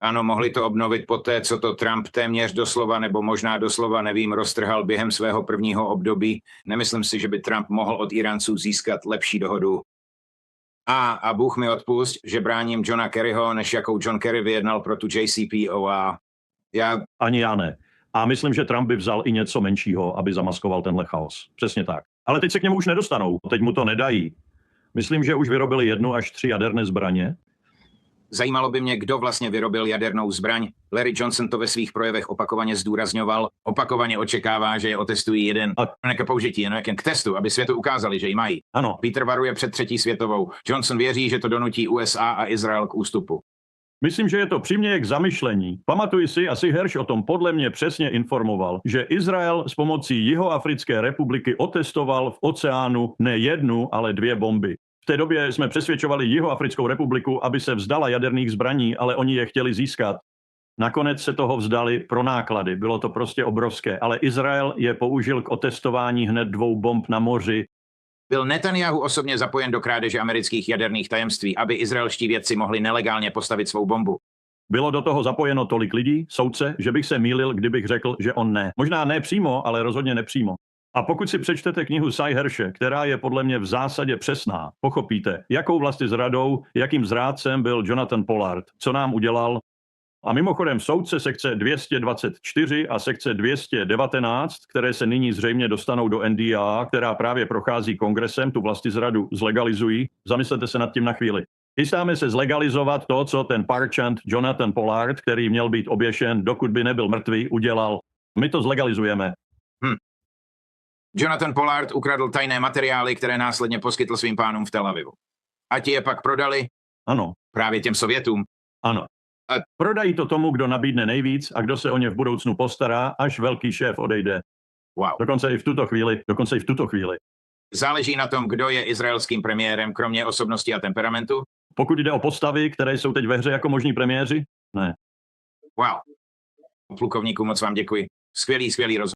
Ano, mohli to obnovit poté, co to Trump téměř doslova, nebo možná doslova, nevím, roztrhal během svého prvního období. Nemyslím si, že by Trump mohl od Iránců získat lepší dohodu. A Bůh mi odpusť, že bráním Johna Kerryho, než jakou John Kerry vyjednal pro tu JCPOA. Ani já ne. A myslím, že Trump by vzal i něco menšího, aby zamaskoval tenhle chaos. Přesně tak. Ale teď se k němu už nedostanou. Teď mu to nedají. Myslím, že už vyrobili 1 až 3 jaderné zbraně. Zajímalo by mě, kdo vlastně vyrobil jadernou zbraň. Larry Johnson to ve svých projevech opakovaně zdůrazňoval. Opakovaně očekává, že je otestují jeden k použití, k testu, aby světu ukázali, že ji mají. Ano. Peter varuje před 3. světovou. Johnson věří, že to donutí USA a Izrael k ústupu. Myslím, že je to přiměje k zamyšlení. Pamatuji si, asi Hersh o tom podle mě přesně informoval, že Izrael s pomocí Jihoafrické republiky otestoval v oceánu ne 1, ale 2 bomby. V té době jsme přesvědčovali Jihoafrickou republiku, aby se vzdala jaderných zbraní, ale oni je chtěli získat. Nakonec se toho vzdali pro náklady, bylo to prostě obrovské, ale Izrael je použil k otestování hned 2 bomb na moři. Byl Netanyahu osobně zapojen do krádeže amerických jaderných tajemství, aby izraelští vědci mohli nelegálně postavit svou bombu? Bylo do toho zapojeno tolik lidí, soudce, že bych se mýlil, kdybych řekl, že on ne. Možná ne přímo, ale rozhodně nepřímo. A pokud si přečtete knihu Cy Hershe, která je podle mě v zásadě přesná, pochopíte, jakou vlastně zradou, jakým zrádcem byl Jonathan Pollard, co nám udělal. A mimochodem soudce sekce 224 a sekce 219, které se nyní zřejmě dostanou do NDA, která právě prochází kongresem, tu vlastizradu zlegalizují. Zamyslete se nad tím na chvíli. Chystáme se zlegalizovat to, co ten parchant Jonathan Pollard, který měl být oběšen, dokud by nebyl mrtvý, udělal. My to zlegalizujeme. Jonathan Pollard ukradl tajné materiály, které následně poskytl svým pánům v Tel Avivu. A ti je pak prodali? Ano. Právě těm Sovětům? Ano. A prodají to tomu, kdo nabídne nejvíc a kdo se o ně v budoucnu postará, až velký šéf odejde. Wow. Dokonce i v tuto chvíli. Záleží na tom, kdo je izraelským premiérem, kromě osobnosti a temperamentu? Pokud jde o postavy, které jsou teď ve hře jako možní premiéři, ne. Wow. Plukovníku, moc vám děkuji. Skvělý rozhovor.